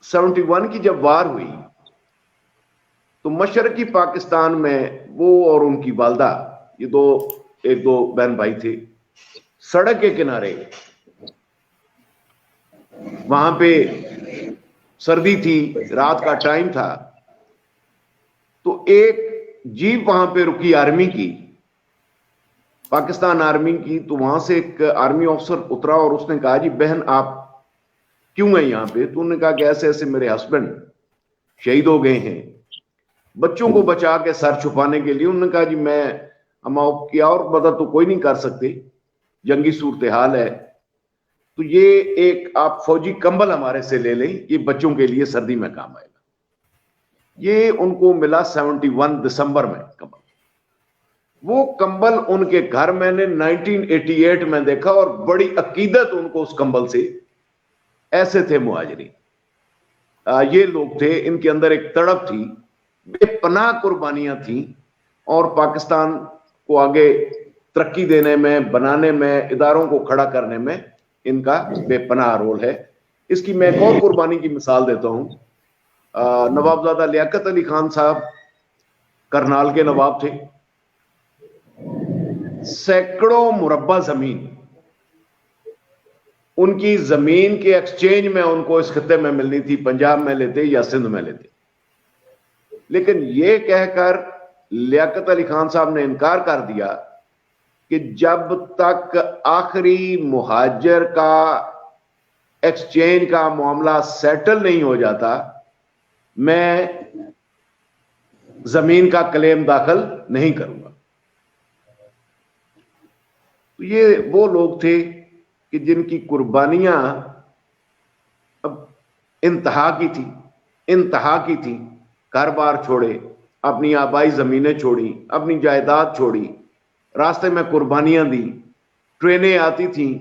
71 की जब वार हुई तो मशरकी पाकिस्तान में वो और उनकी वालदा, ये एक दो बहन भाई थे, सड़क के किनारे, वहां पे सर्दी थी, रात का टाइम था, तो एक जीप वहां पे रुकी आर्मी की, पाकिस्तान आर्मी की। तो वहां से एक आर्मी ऑफिसर उतरा और उसने कहा, जी बहन आप क्यों हैं यहाँ पे? तो उन्होंने कहा कि ऐसे ऐसे मेरे हस्बैंड शहीद हो गए हैं, बच्चों को बचा के सर छुपाने के लिए। उन्होंने कहा, जी हम आपकी और मदद तो कोई नहीं कर सकते, जंगी सूरत हाल है, तो ये एक आप फौजी कंबल हमारे से ले लें, ये बच्चों के लिए सर्दी में काम आएगा। ये उनको मिला 71 दिसंबर में कंबल। वो कंबल उनके घर मैंने 1988 में देखा और बड़ी अकीदत उनको उस कंबल से। ऐसे थे मुहाजिरीन, ये लोग थे, इनके अंदर एक तड़प थी, बेपनाह कुर्बानियां थी, और पाकिस्तान को आगे तरक्की देने में, बनाने में, इदारों को खड़ा करने में इनका बेपनाह रोल है। इसकी मैं एक और कुर्बानी की मिसाल देता हूं। नवाबजादा लियाकत अली खान साहब करनाल के नवाब थे। सैकड़ों मुरब्बा जमीन, उनकी जमीन के एक्सचेंज में उनको इस खत्ते में मिलनी थी, पंजाब में लेते या सिंध में लेते। लेकिन ये कहकर लियाकत अली खान साहब ने इनकार कर दिया कि जब तक आखिरी मुहाजिर का एक्सचेंज का मामला सेटल नहीं हो जाता, मैं जमीन का क्लेम दाखिल नहीं करूंगा। तो ये वो लोग थे कि जिनकी कुर्बानियां अब इंतहा की थी। घर बार छोड़े, अपनी आबाई जमीनें छोड़ी, अपनी जायदाद छोड़ी, रास्ते में कुर्बानियां दी। ट्रेनें आती थीं,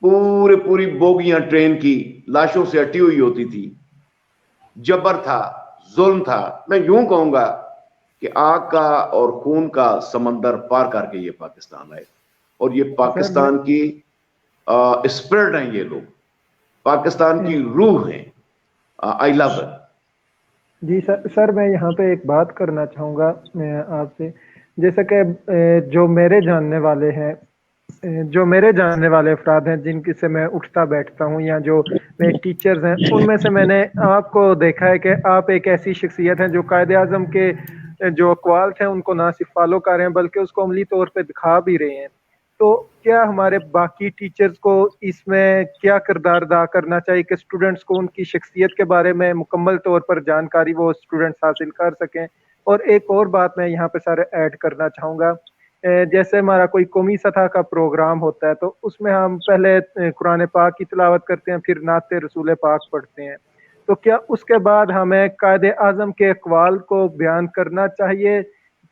पूरी बोगियां ट्रेन की लाशों से अटी हुई होती थी। जबर था, जुल्म था। मैं यूं कहूंगा कि आग का और खून का समंदर पार करके ये पाकिस्तान आए, और ये पाकिस्तान की स्पिरिट हैं। ये लोग पाकिस्तान की रूह हैं। I love it. जी सर, मैं यहाँ पे एक बात करना चाहूँगा आपसे। जैसे कि जो मेरे जानने वाले अफराद हैं जिनकी से मैं उठता बैठता हूँ, या जो मेरे टीचर्स हैं, उनमें से मैंने आपको देखा है कि आप एक ऐसी शख्सियत हैं जो कायदे आज़म के जो अक़वाल थे उनको ना सिर्फ फॉलो कर रहे हैं बल्कि उसको अमली तौर पे दिखा भी रहे हैं। तो क्या हमारे बाकी टीचर्स को इसमें क्या किरदार अदा करना चाहिए कि स्टूडेंट्स को उनकी शख्सियत के बारे में मुकम्मल तौर पर जानकारी वो स्टूडेंट्स हासिल कर सकें? और एक और बात मैं यहाँ पे सर ऐड करना चाहूँगा, जैसे हमारा कोई कौमी सतह का प्रोग्राम होता है तो उसमें हम पहले कुरान पाक की तिलावत करते हैं, फिर नाते रसूल पाक पढ़ते हैं। तो क्या उसके बाद हमें कायदे आज़म के अक़वाल को बयान करना चाहिए?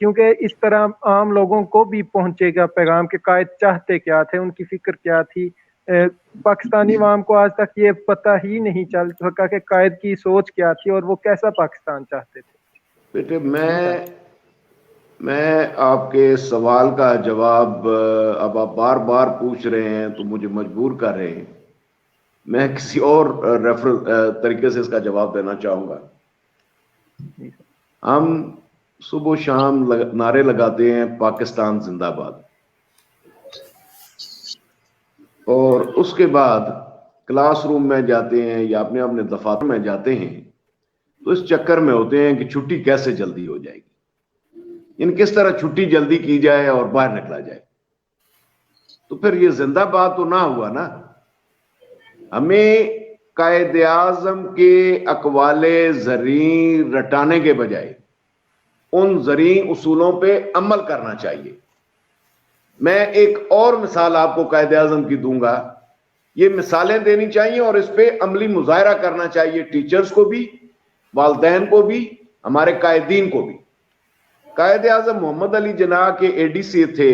क्योंकि इस तरह आम लोगों को भी पहुंचेगा पैगाम कि कायद चाहते क्या थे, उनकी फिक्र क्या थी। पाकिस्तानी अवाम को आज तक ये पता ही नहीं चल सका कि कायद की सोच क्या थी और वो कैसा पाकिस्तान चाहते थे। बेटे, मैं आपके सवाल का जवाब अब आप बार बार पूछ रहे हैं तो मुझे मजबूर कर रहे हैं। मैं किसी और तरीके से इसका जवाब देना चाहूंगा। हम सुबह शाम नारे लगाते हैं पाकिस्तान जिंदाबाद, और उसके बाद क्लासरूम में जाते हैं या अपने अपने दफातर में जाते हैं तो इस चक्कर में होते हैं कि छुट्टी कैसे जल्दी हो जाएगी, किस तरह छुट्टी जल्दी की जाए और बाहर निकला जाए। तो फिर ये जिंदाबाद तो ना हुआ ना। हमें कायदे आज़म के अक़वाले ज़री रटाने के बजाय उन ज़री उसूलों पे अमल करना चाहिए। मैं एक और मिसाल आपको कायदे आज़म की दूंगा। ये मिसालें देनी चाहिए और इस पे अमली मुजाहरा करना चाहिए, टीचर्स को भी, वालिदैन को भी, हमारे कायदीन को भी। कायदे आज़म मोहम्मद अली जिन्ना के एडीसी थे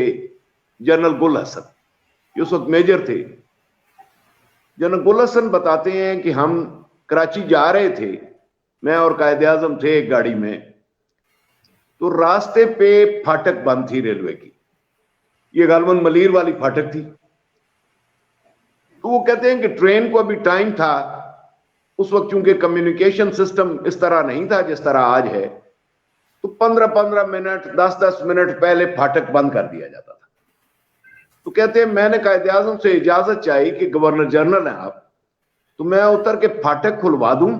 जनरल गुल हसन, ये उस वक्त मेजर थे। जनरल गुल हसन बताते हैं कि हम कराची जा रहे थे, मैं और कायदे आज़म थे एक गाड़ी में, तो रास्ते पे फाटक बंद थी रेलवे की। ये गालवन मलीर वाली फाटक थी। तो वो कहते हैं कि ट्रेन को अभी टाइम था, उस वक्त चूंकि कम्युनिकेशन सिस्टम इस तरह नहीं था जिस तरह आज है, तो 15-15 मिनट 10-10 मिनट पहले फाटक बंद कर दिया जाता था। तो कहते हैं मैंने कायदे आज़म से इजाजत चाहिए कि गवर्नर जनरल हैं आप, तो मैं उतर के फाटक खुलवा दूं।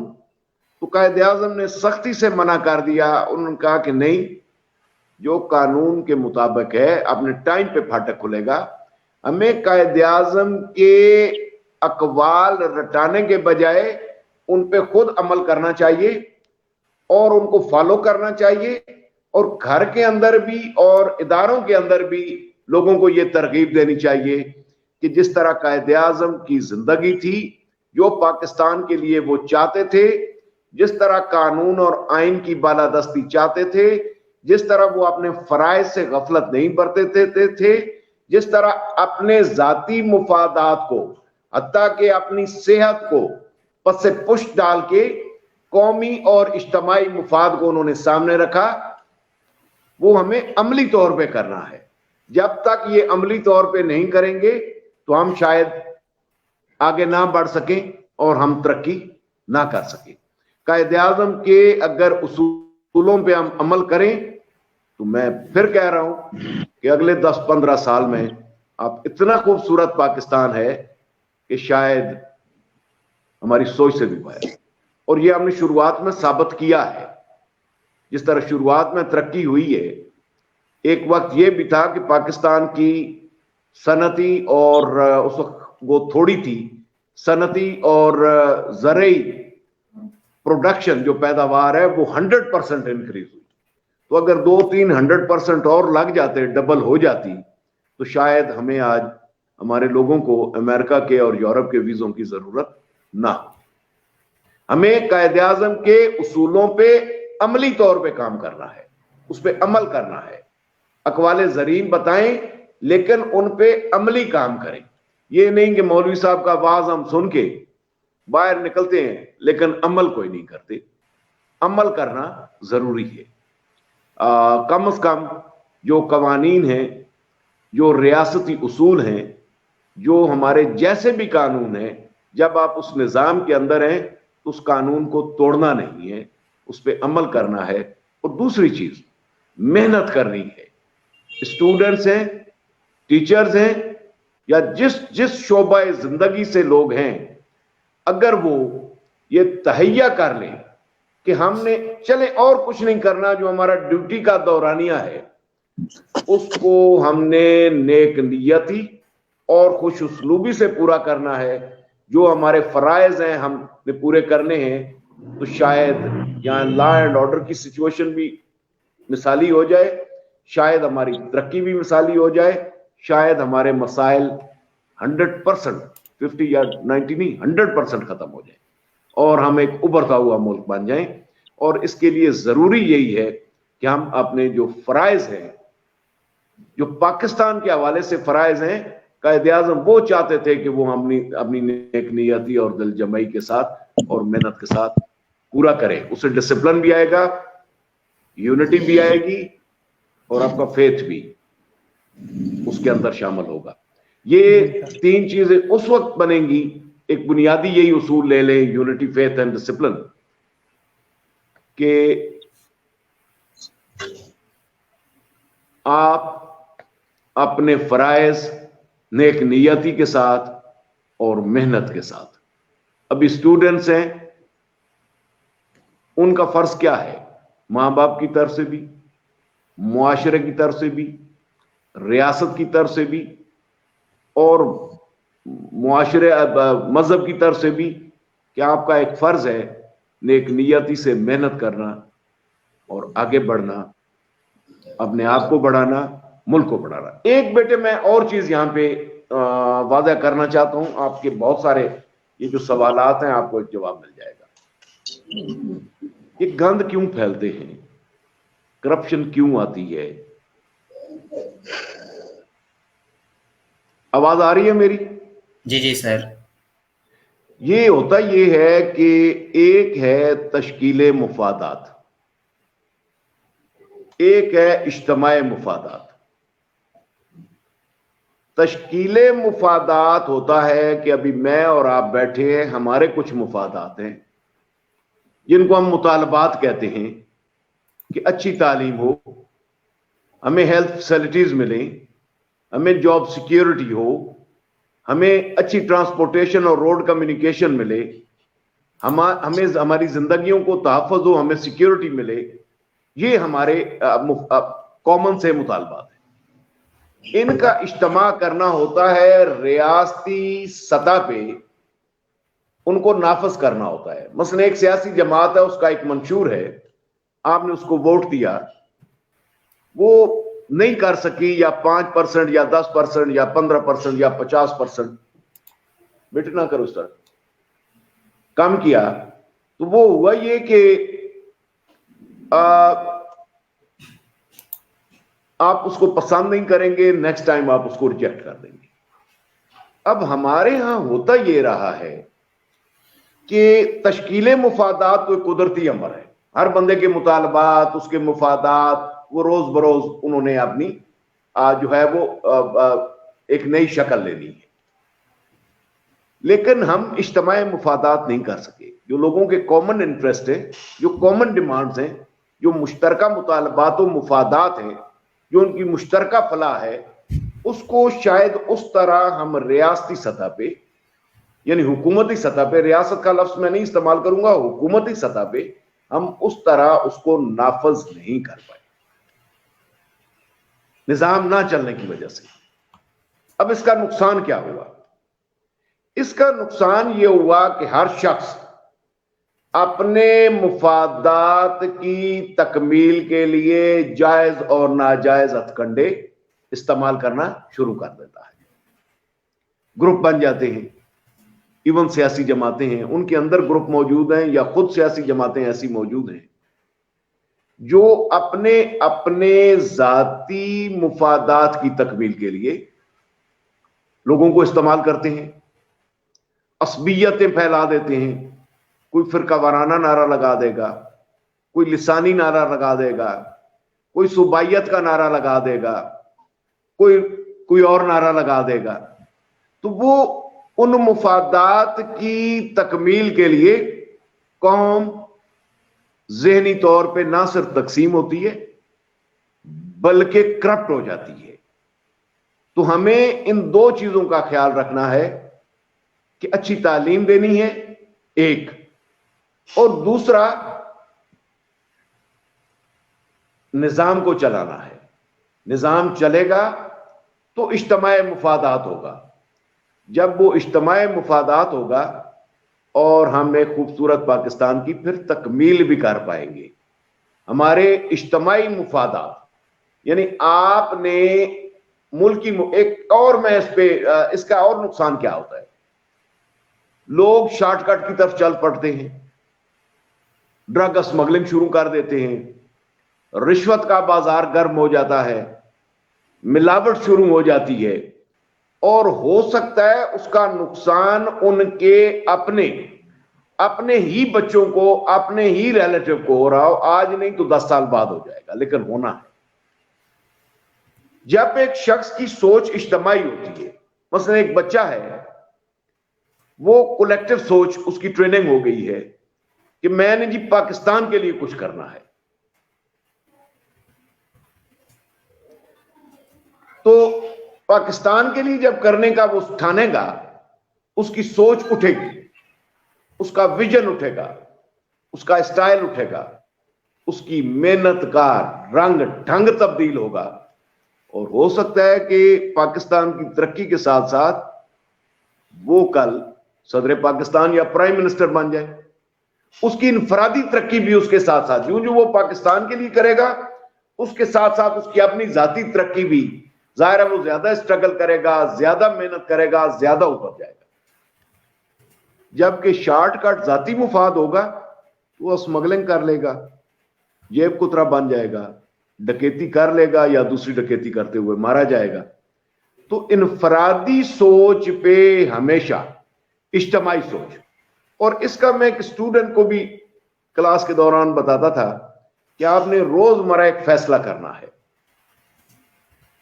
तो कायदे आज़म ने सख्ती से मना कर दिया। उन्होंने कहा कि नहीं, जो कानून के मुताबिक है अपने टाइम पे फाटक खुलेगा। हमें कायदे आज़म के अक़वाल रटाने के बजाय उन पे खुद अमल करना चाहिए और उनको फॉलो करना चाहिए, और घर के अंदर भी और इदारों के अंदर भी लोगों को ये तरगीब देनी चाहिए कि जिस तरह कायदे आज़म की जिंदगी थी, जो पाकिस्तान के लिए वो चाहते थे, जिस तरह कानून और आइन की बालादस्ती चाहते थे, जिस तरह वो अपने फराइज से गफलत नहीं बरतते थे, जिस तरह अपने जाती मुफादात को, हत्ता कि अपनी सेहत को पसे पुष्ट डाल के कौमी और इज्तिमाई मुफाद को उन्होंने सामने रखा, वो हमें अमली तौर पे करना है। जब तक ये अमली तौर पे नहीं करेंगे तो हम शायद आगे ना बढ़ सकें और हम तरक्की ना कर सकें। कायदे आज़म के अगर उसूलों पे हम अमल करें तो मैं फिर कह रहा हूं कि अगले 10-15 साल में आप इतना खूबसूरत पाकिस्तान है कि शायद हमारी सोच से भी बाहर। और ये हमने शुरुआत में साबित किया है। जिस तरह शुरुआत में तरक्की हुई है, एक वक्त ये भी था कि पाकिस्तान की सनती और उस वक्त वो थोड़ी थी, सनती और ज़रई प्रोडक्शन जो पैदावार है वो 100% इंक्रीज हुई। तो अगर 2-3 100% और लग जाते, डबल हो जाती, तो शायद हमें आज हमारे लोगों को अमेरिका के और यूरोप के वीज़ों की जरूरत ना हो। हमें कायदे आज़म के उसूलों पे अमली तौर पे काम करना है, उस पे अमल करना है। अकवाले ज़रीन बताएं लेकिन उन पे अमली काम करें। ये नहीं कि मौलवी साहब का वाज हम सुन के बाहर निकलते हैं लेकिन अमल कोई नहीं करते। अमल करना जरूरी है। कम से कम जो कवानीन हैं, जो रियासती उसूल हैं, जो हमारे जैसे भी कानून हैं, जब आप उस निज़ाम के अंदर हैं तो उस कानून को तोड़ना नहीं है, उस पर अमल करना है। और दूसरी चीज मेहनत करनी है। स्टूडेंट्स हैं, टीचर्स हैं, या जिस शोबा जिंदगी से लोग हैं, अगर वो ये तहैया कर लें कि हमने चले और कुछ नहीं करना, जो हमारा ड्यूटी का दौरानिया है उसको हमने नेक नियती और खुश उसलूबी से पूरा करना है। जो हमारे फराइज हैं हमने पूरे करने हैं, तो शायद यहाँ लॉ एंड ऑर्डर की सिचुएशन भी मिसाली हो जाए, शायद हमारी तरक्की भी मिसाली हो जाए, शायद हमारे मसाइल 100%, 50 या 90 नहीं 100% खत्म हो जाए और हम एक उभरता हुआ मुल्क बन जाएं। और इसके लिए जरूरी यही है कि हम अपने जो फराइज हैं, जो पाकिस्तान के हवाले से फराइज हैं, कायदे आज़म वो चाहते थे कि वो अपनी नेक नियती और दिल जमाई के साथ और मेहनत के साथ पूरा करें। उससे डिसिप्लिन भी आएगा, यूनिटी भी आएगी और आपका फेथ भी उसके अंदर शामिल होगा। ये 3 चीजें उस वक्त बनेंगी, एक बुनियादी यही उसूल ले लें, यूनिटी, फेथ एंड डिसिप्लिन, कि आप अपने फराइज नेक नियती के साथ और मेहनत के साथ। अभी स्टूडेंट्स हैं, उनका फर्ज क्या है? माँ बाप की तरफ से भी, मुआशरे की तरफ से भी, रियासत की तरफ से भी और मुआशरे मजहब की तरफ से भी, कि आपका एक फर्ज है नेक नियती से मेहनत करना और आगे बढ़ना, अपने आप को बढ़ाना, मुल्क को बढ़ाना। एक बेटे मैं और चीज यहां पे वादा करना चाहता हूं। आपके बहुत सारे ये जो सवालात हैं आपको एक जवाब मिल जाएगा। ये गंद क्यों फैलते हैं, करप्शन क्यों आती है? आवाज आ रही है मेरी? जी जी सर। ये होता ये है कि एक है तश्कीले मुफादात, एक है इज्तिमाई मुफादात। तश्कीले मुफादात होता है कि अभी मैं और आप बैठे हैं, हमारे कुछ मुफादात हैं जिनको हम मुतालबात कहते हैं कि अच्छी तालीम हो, हमें हेल्थ फैसिलिटीज मिलें, हमें जॉब सिक्योरिटी हो, हमें अच्छी ट्रांसपोर्टेशन और रोड कम्युनिकेशन मिले, हमें हमारी जिंदगियों को तहफ़्फ़ुज़ हो, हमें सिक्योरिटी मिले। ये हमारे कॉमन से मुतालबात है। इनका इज्तिमा करना होता है रियासती सतह पे, उनको नाफज करना होता है। मसलन एक सियासी जमात है, उसका एक मंशूर है, आपने उसको वोट दिया, वो नहीं कर सकी, या 5% या 10% या 15% या 50%, बेटे ना करो, इस तरह काम किया, तो वो हुआ ये कि आप उसको पसंद नहीं करेंगे, नेक्स्ट टाइम आप उसको रिजेक्ट कर देंगे। अब हमारे यहां होता ये रहा है कि तश्कीले मुफादात कोई कुदरती अमर है, हर बंदे के मुतालबात, उसके मुफादात, वो रोज बरोज उन्होंने अपनी जो है वो एक नई शक्ल लेनी है। लेकिन हम इज्तिमाई मुफादात नहीं कर सके। जो लोगों के कॉमन इंटरेस्ट है, जो कॉमन डिमांड्स हैं, जो मुश्तरका मुतालबात व मुफादात हैं, जो उनकी मुश्तरका फलाह है, उसको शायद उस तरह हम रियासती सतह पे, यानी हुकूमती सतह पे, रियासत का लफ्ज मैं नहीं इस्तेमाल करूंगा, हुकूमती सतह पे हम उस तरह उसको नाफज नहीं कर पाए, निजाम ना चलने की वजह से। अब इसका नुकसान क्या हुआ? इसका नुकसान यह हुआ कि हर शख्स अपने मुफादात की तकमील के लिए जायज और नाजायज हथकंडे इस्तेमाल करना शुरू कर देता है। ग्रुप बन जाते हैं, इवन सियासी जमातें हैं, उनके अंदर ग्रुप मौजूद हैं, या खुद सियासी जमातें ऐसी मौजूद हैं जो अपने अपने जाती मुफादात की तकमील के लिए लोगों को इस्तेमाल करते हैं, असबियतें फैला देते हैं। कोई फिरका वाराना नारा लगा देगा, कोई लिसानी नारा लगा देगा, कोई सुबाइयत का नारा लगा देगा, कोई और नारा लगा देगा। तो वो उन मुफादात की तकमील के लिए कौम ज़हनी तौर पे ना सिर्फ तकसीम होती है बल्कि करप्ट हो जाती है। तो हमें इन दो चीजों का ख्याल रखना है कि अच्छी तालीम देनी है एक, और दूसरा निजाम को चलाना है। निजाम चलेगा तो इज्तिमाई मुफादात होगा। जब वो इज्तिमाई मुफादात होगा और हम एक खूबसूरत पाकिस्तान की फिर तकमील भी कर पाएंगे। हमारे इज्तिमाई मुफादात, यानी आपने मुल्क की एक और, मैं इस पे इसका और नुकसान क्या होता है, लोग शॉर्टकट की तरफ चल पड़ते हैं, ड्रग स्मगलिंग शुरू कर देते हैं, रिश्वत का बाजार गर्म हो जाता है, मिलावट शुरू हो जाती है, और हो सकता है उसका नुकसान उनके अपने ही बच्चों को, अपने ही रिलेटिव को हो रहा हो। आज नहीं तो 10 साल बाद हो जाएगा, लेकिन होना है। जब एक शख्स की सोच इज्तिमाई होती है, मसलन एक बच्चा है, वो कलेक्टिव सोच, उसकी ट्रेनिंग हो गई है कि मैंने जी पाकिस्तान के लिए कुछ करना है, तो पाकिस्तान के लिए जब करने का वो ठानेगा, उसकी सोच उठेगी, उसका विजन उठेगा, उसका स्टाइल उठेगा, उसकी मेहनत का रंग ढंग तब्दील होगा, और हो सकता है कि पाकिस्तान की तरक्की के साथ साथ वो कल सदर पाकिस्तान या प्राइम मिनिस्टर बन जाए। उसकी इनफरादी तरक्की भी उसके साथ साथ, जो जो वो पाकिस्तान के लिए करेगा, उसके साथ साथ उसकी अपनी जाती तरक्की भी, जाहिर है वो ज्यादा स्ट्रगल करेगा, ज्यादा मेहनत करेगा, ज्यादा ऊपर जाएगा। जबकि शॉर्टकट जाती मुफाद होगा तो वो स्मगलिंग कर लेगा, जेब कुतरा बन जाएगा, डकैती कर लेगा, या दूसरी डकैती करते हुए मारा जाएगा। तो इनफरादी सोच पे हमेशा इज्तिमाई सोच, और इसका मैं एक स्टूडेंट को भी क्लास के दौरान बताता था कि आपने रोजमर्रा एक फैसला करना है,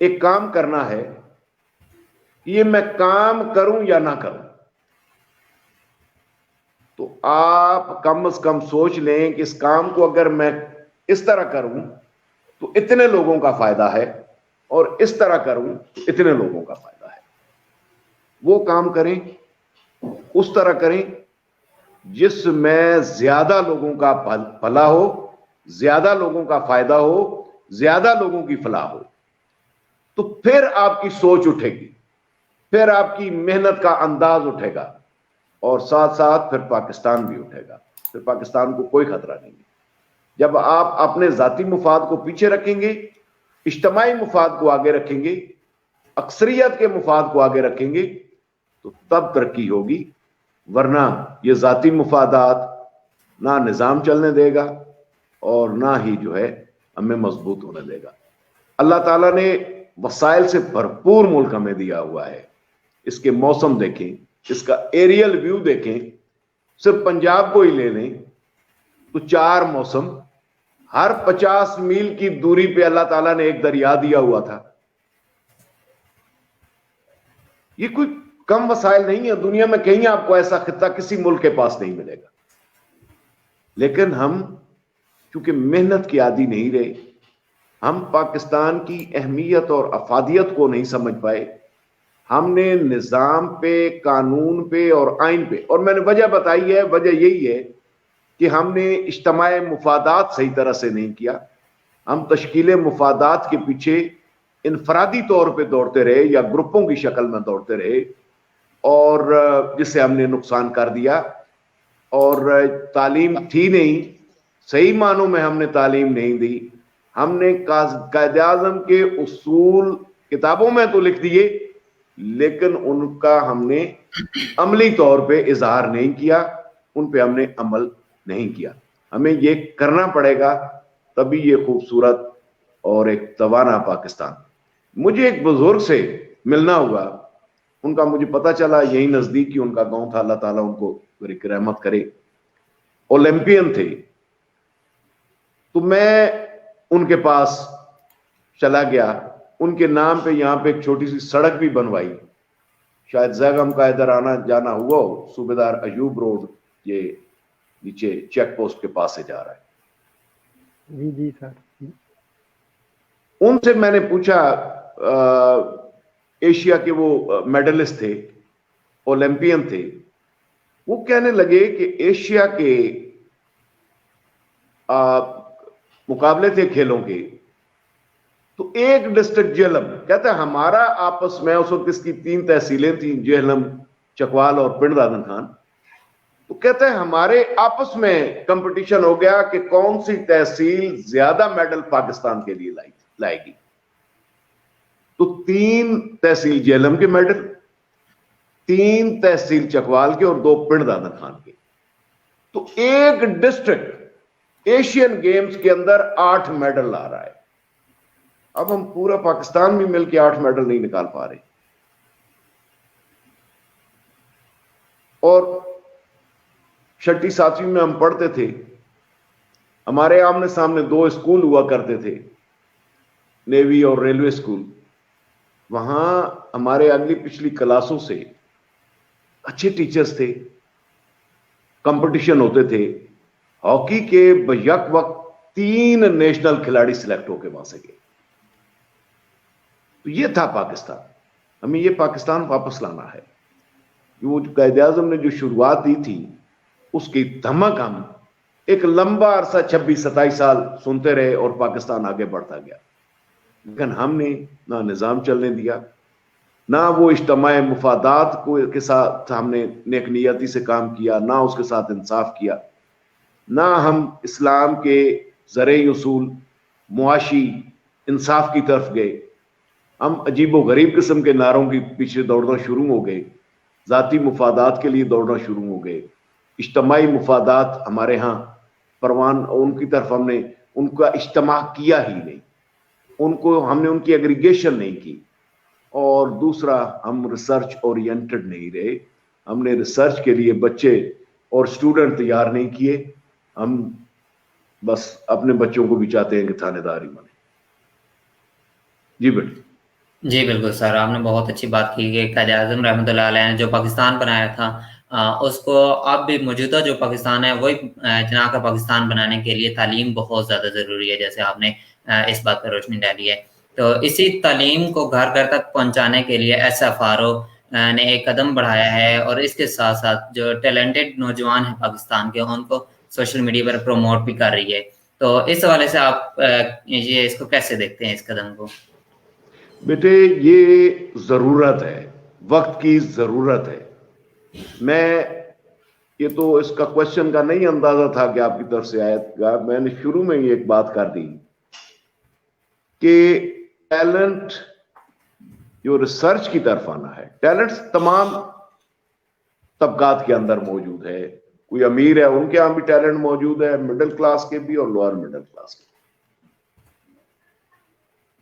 एक काम करना है कि ये मैं काम करूं या ना करूं। तो आप कम से कम सोच लें कि इस काम को अगर मैं इस तरह करूं तो इतने लोगों का फायदा है, और इस तरह करूं तो इतने लोगों का फायदा है। वो काम करें, उस तरह करें जिसमें ज्यादा लोगों का भला हो, ज्यादा लोगों का फायदा हो, ज्यादा लोगों की फलाह हो। तो फिर आपकी सोच उठेगी, फिर आपकी मेहनत का अंदाज उठेगा, और साथ साथ फिर पाकिस्तान भी उठेगा। फिर पाकिस्तान को कोई खतरा नहीं है। जब आप अपने जाती मुफाद को पीछे रखेंगे, इज्तिमाई मुफाद को आगे रखेंगे, अक्सरियत के मुफाद को आगे रखेंगे, तो तब तरक्की होगी, वरना ये जाती मुफादात ना निज़ाम चलने देगा और ना ही जो है हमें मजबूत होने देगा। अल्लाह ताला ने वसाइल से भरपूर मुल्क हमें दिया हुआ है। इसके मौसम देखें, इसका एरियल व्यू देखें, सिर्फ पंजाब को ही ले लें तो 4 मौसम, हर 50 मील की दूरी पे अल्लाह ताला ने एक दरिया दिया हुआ था। ये कोई कम वसाइल नहीं है, दुनिया में कहीं आपको ऐसा खित्ता किसी मुल्क के पास नहीं मिलेगा। लेकिन हम क्योंकि मेहनत की आदी नहीं रहे, हम पाकिस्तान की अहमियत और अफादियत को नहीं समझ पाए, हमने निज़ाम पे, कानून पे और आइन पे, और मैंने वजह बताई है, वजह यही है कि हमने इज्तिमाई मुफादात सही तरह से नहीं किया। हम तश्कील मुफादात के पीछे इनफरादी तौर पे दौड़ते रहे या ग्रुपों की शक्ल में दौड़ते रहे, और जिससे हमने नुकसान कर दिया। और तालीम थी नहीं, सही मानों में हमने तालीम नहीं दी। हमने कायदे आज़म के उसूल किताबों में तो लिख दिए, लेकिन उनका हमने अमली तौर पे इजहार नहीं किया, उन पे हमने अमल नहीं किया। हमें ये करना पड़ेगा, तभी ये खूबसूरत और एक तवाना पाकिस्तान। मुझे एक बुजुर्ग से मिलना हुआ, उनका मुझे पता चला यही नजदीक ही उनका गांव था, अल्लाह ताला उनको बड़ी रहमत करे, ओलंपियन थे। तो मैं उनके पास चला गया, उनके नाम पे यहाँ पे एक छोटी सी सड़क भी बनवाई, शायद जैगम का इधर आना जाना हुआ हो, सूबेदार अयूब रोड, ये नीचे चेक पोस्ट के पास से जा रहा है। जी जी सर। उनसे मैंने पूछा, एशिया के वो मेडलिस्ट थे, ओलंपियन थे, वो कहने लगे कि एशिया के मुकाबले थे खेलों के, तो एक डिस्ट्रिक्ट जेहलम, कहता है हमारा आपस में, उस वक्त इसकी 3 तहसीलें थी, जेहलम, चकवाल और पिंड दादन खान, तो कहते हैं हमारे आपस में कंपटीशन हो गया कि कौन सी तहसील ज्यादा मेडल पाकिस्तान के लिए लाएगी। तो 3 तहसील जेहलम के मेडल, 3 तहसील चकवाल के और 2 पिंड दादन खान के। तो एक डिस्ट्रिक्ट एशियन गेम्स के अंदर 8 मेडल ला रहा है। अब हम पूरा पाकिस्तान भी मिलकर 8 मेडल नहीं निकाल पा रहे। और 6ठी 7वीं में हम पढ़ते थे, हमारे आमने सामने 2 स्कूल हुआ करते थे, नेवी और रेलवे स्कूल। वहां हमारे अगली पिछली क्लासों से अच्छे टीचर्स थे, कंपटीशन होते थे। हॉकी के बयक वक्त 3 नेशनल खिलाड़ी सिलेक्ट होकर वहां से गए। तो ये था पाकिस्तान। हमें ये पाकिस्तान वापस लाना है। वो कायदे आज़म ने जो शुरुआत दी थी, उसकी धमक हम एक लंबा अरसा 26-27 साल सुनते रहे और पाकिस्तान आगे बढ़ता गया। लेकिन हमने ना निज़ाम चलने दिया, ना वो इज्तिमाई मुफादात को के साथ हमने नेक नियती से काम किया, ना उसके साथ इंसाफ किया, ना हम इस्लाम के ज़रई उसूल मुआशी इंसाफ की तरफ गए। हम अजीबो गरीब किस्म के नारों के पीछे दौड़ना शुरू हो गए, ज़ाती मुफादात के लिए दौड़ना शुरू हो गए। इज्तिमाई मुफादात हमारे यहाँ परवान, उनकी तरफ हमने उनका इज्तिमा किया ही नहीं, उनको हमने उनकी एग्रीगेशन नहीं की। और दूसरा, हम रिसर्च ओरिएंटेड नहीं रहे, हमने रिसर्च के लिए बच्चे और स्टूडेंट तैयार नहीं किए। हम बस अपने बच्चों को भी चाहते हैं कि थानेदार ही बने। जी बेटे। जी बिल्कुल सर, आपने बहुत अच्छी बात की कि कायदे आज़म रहमतुल्लाह अलैह ने जो पाकिस्तान बनाया था, उसको अब भी मौजूदा जो पाकिस्तान है वही जना का पाकिस्तान बनाने के लिए तालीम बहुत ज़्यादा ज़रूरी है, जैसे आपने इस बात पर रोशनी डाली है। तो इसी तालीम को घर घर तक पहुंचाने के लिए SFRO ने एक कदम बढ़ाया है, और इसके साथ साथ जो टैलेंटेड नौजवान हैं पाकिस्तान के, उनको सोशल मीडिया पर प्रमोट भी कर रही है। तो इस हवाले से आप ये इसको कैसे देखते हैं, इस कदम को? बेटे, ये जरूरत है, वक्त की जरूरत है। मैं ये तो इसका क्वेश्चन का नहीं अंदाजा था कि आपकी तरफ से आएगा। मैंने शुरू में ही एक बात कर दी कि टैलेंट जो रिसर्च की तरफ आना है, टैलेंट्स तमाम तबकात के अंदर मौजूद है। कोई अमीर है उनके यहाँ भी टैलेंट मौजूद है, मिडिल क्लास के भी और लोअर मिडिल क्लास के।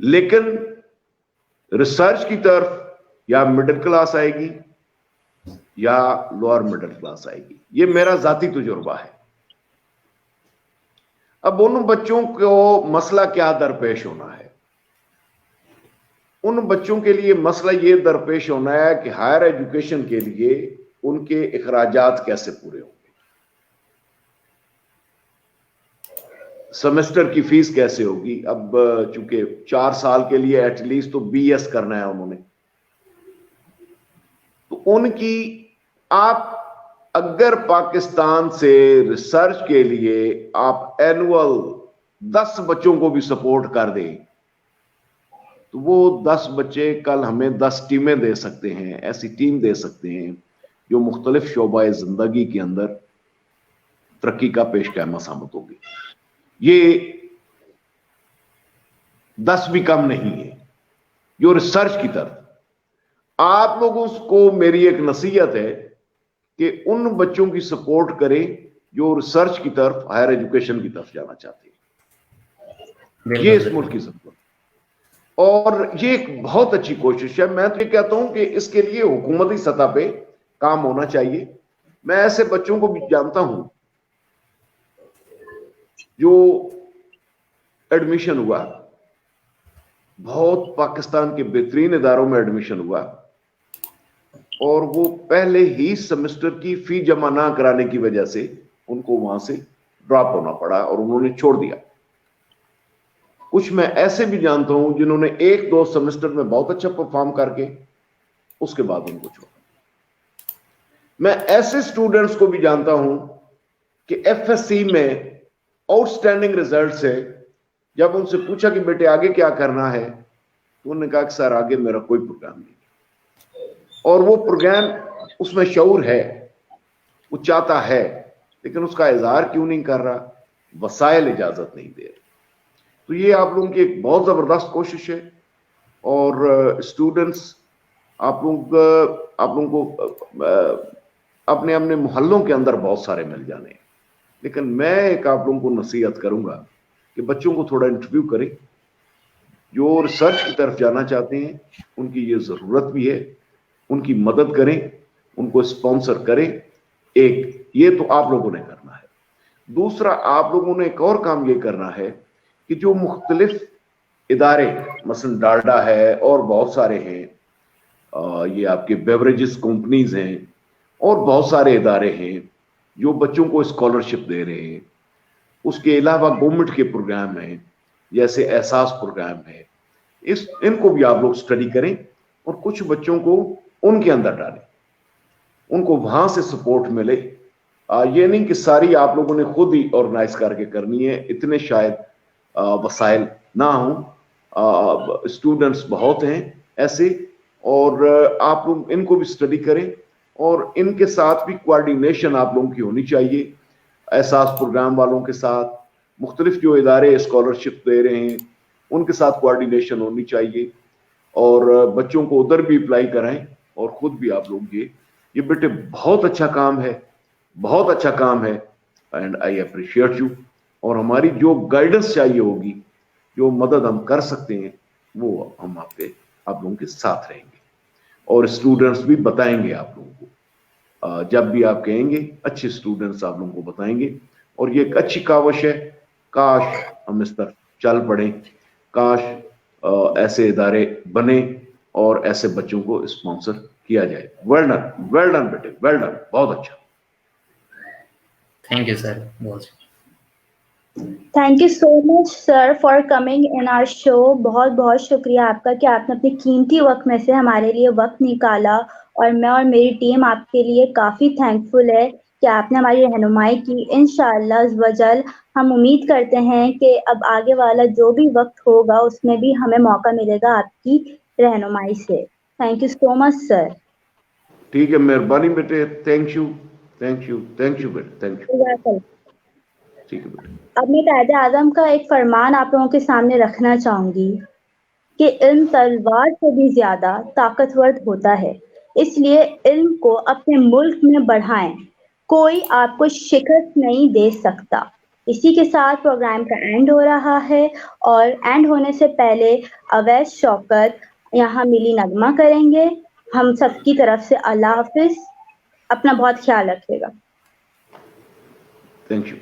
लेकिन रिसर्च की तरफ या मिडिल क्लास आएगी या लोअर मिडिल क्लास आएगी, ये मेरा जाती तजुर्बा है। अब उन बच्चों को मसला क्या दरपेश होना है? उन बच्चों के लिए मसला ये दरपेश होना है कि हायर एजुकेशन के लिए उनके इखराजात कैसे पूरे होंगे, सेमेस्टर की फीस कैसे होगी। अब चूंकि 4 साल के लिए एटलीस्ट तो BS करना है उन्होंने, तो उनकी, आप अगर पाकिस्तान से रिसर्च के लिए आप एनुअल 10 बच्चों को भी सपोर्ट कर दें तो वो 10 बच्चे कल हमें 10 टीमें दे सकते हैं, ऐसी टीम दे सकते हैं जो मुख्तलिफ शोबाए जिंदगी के अंदर तरक्की का पेशकैमा साबित होगी। ये 10 भी कम नहीं है जो रिसर्च की तरफ। आप लोगों को मेरी एक नसीहत है कि उन बच्चों की सपोर्ट करें जो रिसर्च की तरफ, हायर एजुकेशन की तरफ जाना चाहते हैं। ये इस मुल्क की जरूरत, और ये एक बहुत अच्छी कोशिश है। मैं तो ये कहता हूं कि इसके लिए हुकूमती सतह पे काम होना चाहिए। मैं ऐसे बच्चों को भी जानता हूं जो एडमिशन हुआ, बहुत पाकिस्तान के बेहतरीन इदारों में एडमिशन हुआ, और वो पहले ही सेमेस्टर की फी जमा ना कराने की वजह से उनको वहां से ड्रॉप होना पड़ा और उन्होंने छोड़ दिया। कुछ मैं ऐसे भी जानता हूं जिन्होंने 1-2 सेमेस्टर में बहुत अच्छा परफॉर्म करके उसके बाद उनको छोड़ा। मैं ऐसे स्टूडेंट्स को भी जानता हूं कि FSC में आउटस्टैंडिंग रिजल्ट से जब उनसे पूछा कि बेटे आगे क्या करना है, तो उन्होंने कहा कि सर आगे मेरा कोई प्रोग्राम नहीं, और वो प्रोग्राम उसमें शऊर है, वो चाहता है, लेकिन उसका इजहार क्यों नहीं कर रहा? वसाइल इजाजत नहीं दे रहे। तो ये आप लोगों की एक बहुत जबरदस्त कोशिश है, और स्टूडेंट्स आप लोगों को अपने अपने मोहल्लों के अंदर बहुत सारे मिल जाने हैं। लेकिन मैं एक आप लोगों को नसीहत करूंगा कि बच्चों को थोड़ा इंटरव्यू करें, जो रिसर्च की तरफ जाना चाहते हैं उनकी ये जरूरत भी है, उनकी मदद करें, उनको स्पॉन्सर करें। एक ये तो आप लोगों ने करना है। दूसरा, आप लोगों ने एक और काम ये करना है कि जो मुख्तलिफ इदारे, मसलन डालडा है और बहुत सारे हैं, ये आपके बेवरेजेस कंपनीज हैं और बहुत सारे इदारे हैं जो बच्चों को स्कॉलरशिप दे रहे हैं। उसके अलावा गवर्नमेंट के प्रोग्राम हैं, जैसे एहसास प्रोग्राम है, इनको भी आप लोग स्टडी करें और कुछ बच्चों को उनके अंदर डालें, उनको वहां से सपोर्ट मिले। ये नहीं कि सारी आप लोगों ने खुद ही ऑर्गेनाइज करके करनी है, इतने शायद वसाइल ना हो। स्टूडेंट्स बहुत हैं ऐसे, और आप लोग इनको भी स्टडी करें, और इनके साथ भी कोऑर्डिनेशन आप लोगों की होनी चाहिए। एहसास प्रोग्राम वालों के साथ, मुख्तलिफ जो इदारे स्कॉलरशिप दे रहे हैं उनके साथ कोऑर्डिनेशन होनी चाहिए, और बच्चों को उधर भी अप्लाई कराएं, और खुद भी आप लोग ये बेटे बहुत अच्छा काम है, बहुत अच्छा काम है, एंड आई अप्रिशिएट यू। और हमारी जो गाइडेंस चाहिए होगी, जो मदद हम कर सकते हैं, वो हम आप लोगों के साथ रहेंगे, और स्टूडेंट्स भी बताएंगे आप लोगों को। जब भी आप कहेंगे, अच्छे स्टूडेंट्स आप लोगों को बताएंगे, और ये एक अच्छी काविश है। काश हम इस तरफ चल पड़े, काश ऐसे इदारे बने और ऐसे बच्चों को स्पॉन्सर किया जाए। वेल डन बेटे, वेल डन, बहुत अच्छा। थैंक यू सर, बहुत। Thank you so much sir for coming in our show. बहुत बहुत शुक्रिया आपका कि आपने अपने कीमती वक्त में से हमारे लिए वक्त निकाला, और मैं और मेरी टीम आपके लिए काफ़ी थैंकफुल है कि आपने हमारी रहनुमाई की। इंशाअल्लाह वजल हम उम्मीद करते हैं कि अब आगे वाला जो भी वक्त होगा उसमें भी हमें मौका मिलेगा आपकी रहनुमाई से। Thank you so much sir. ठीक है, मेहरबानी बेटे, थैंक यू बेटे, थैंक यू। ठीक है बेटे। अब मैं कायदे आज़म का एक फरमान आप लोगों के सामने रखना चाहूंगी। کہ علم تلوار سے بھی زیادہ طاقتور ہوتا ہے، اس لیے علم کو اپنے ملک میں بڑھائیں، کوئی آپ کو شکست نہیں دے سکتا۔ اسی کے ساتھ پروگرام کا اینڈ ہو رہا ہے، اور اینڈ ہونے سے پہلے اویس شوکت یہاں ملی نغمہ کریں گے۔ ہم سب کی طرف سے اللہ حافظ، اپنا بہت خیال رکھیے گا۔ Thank you.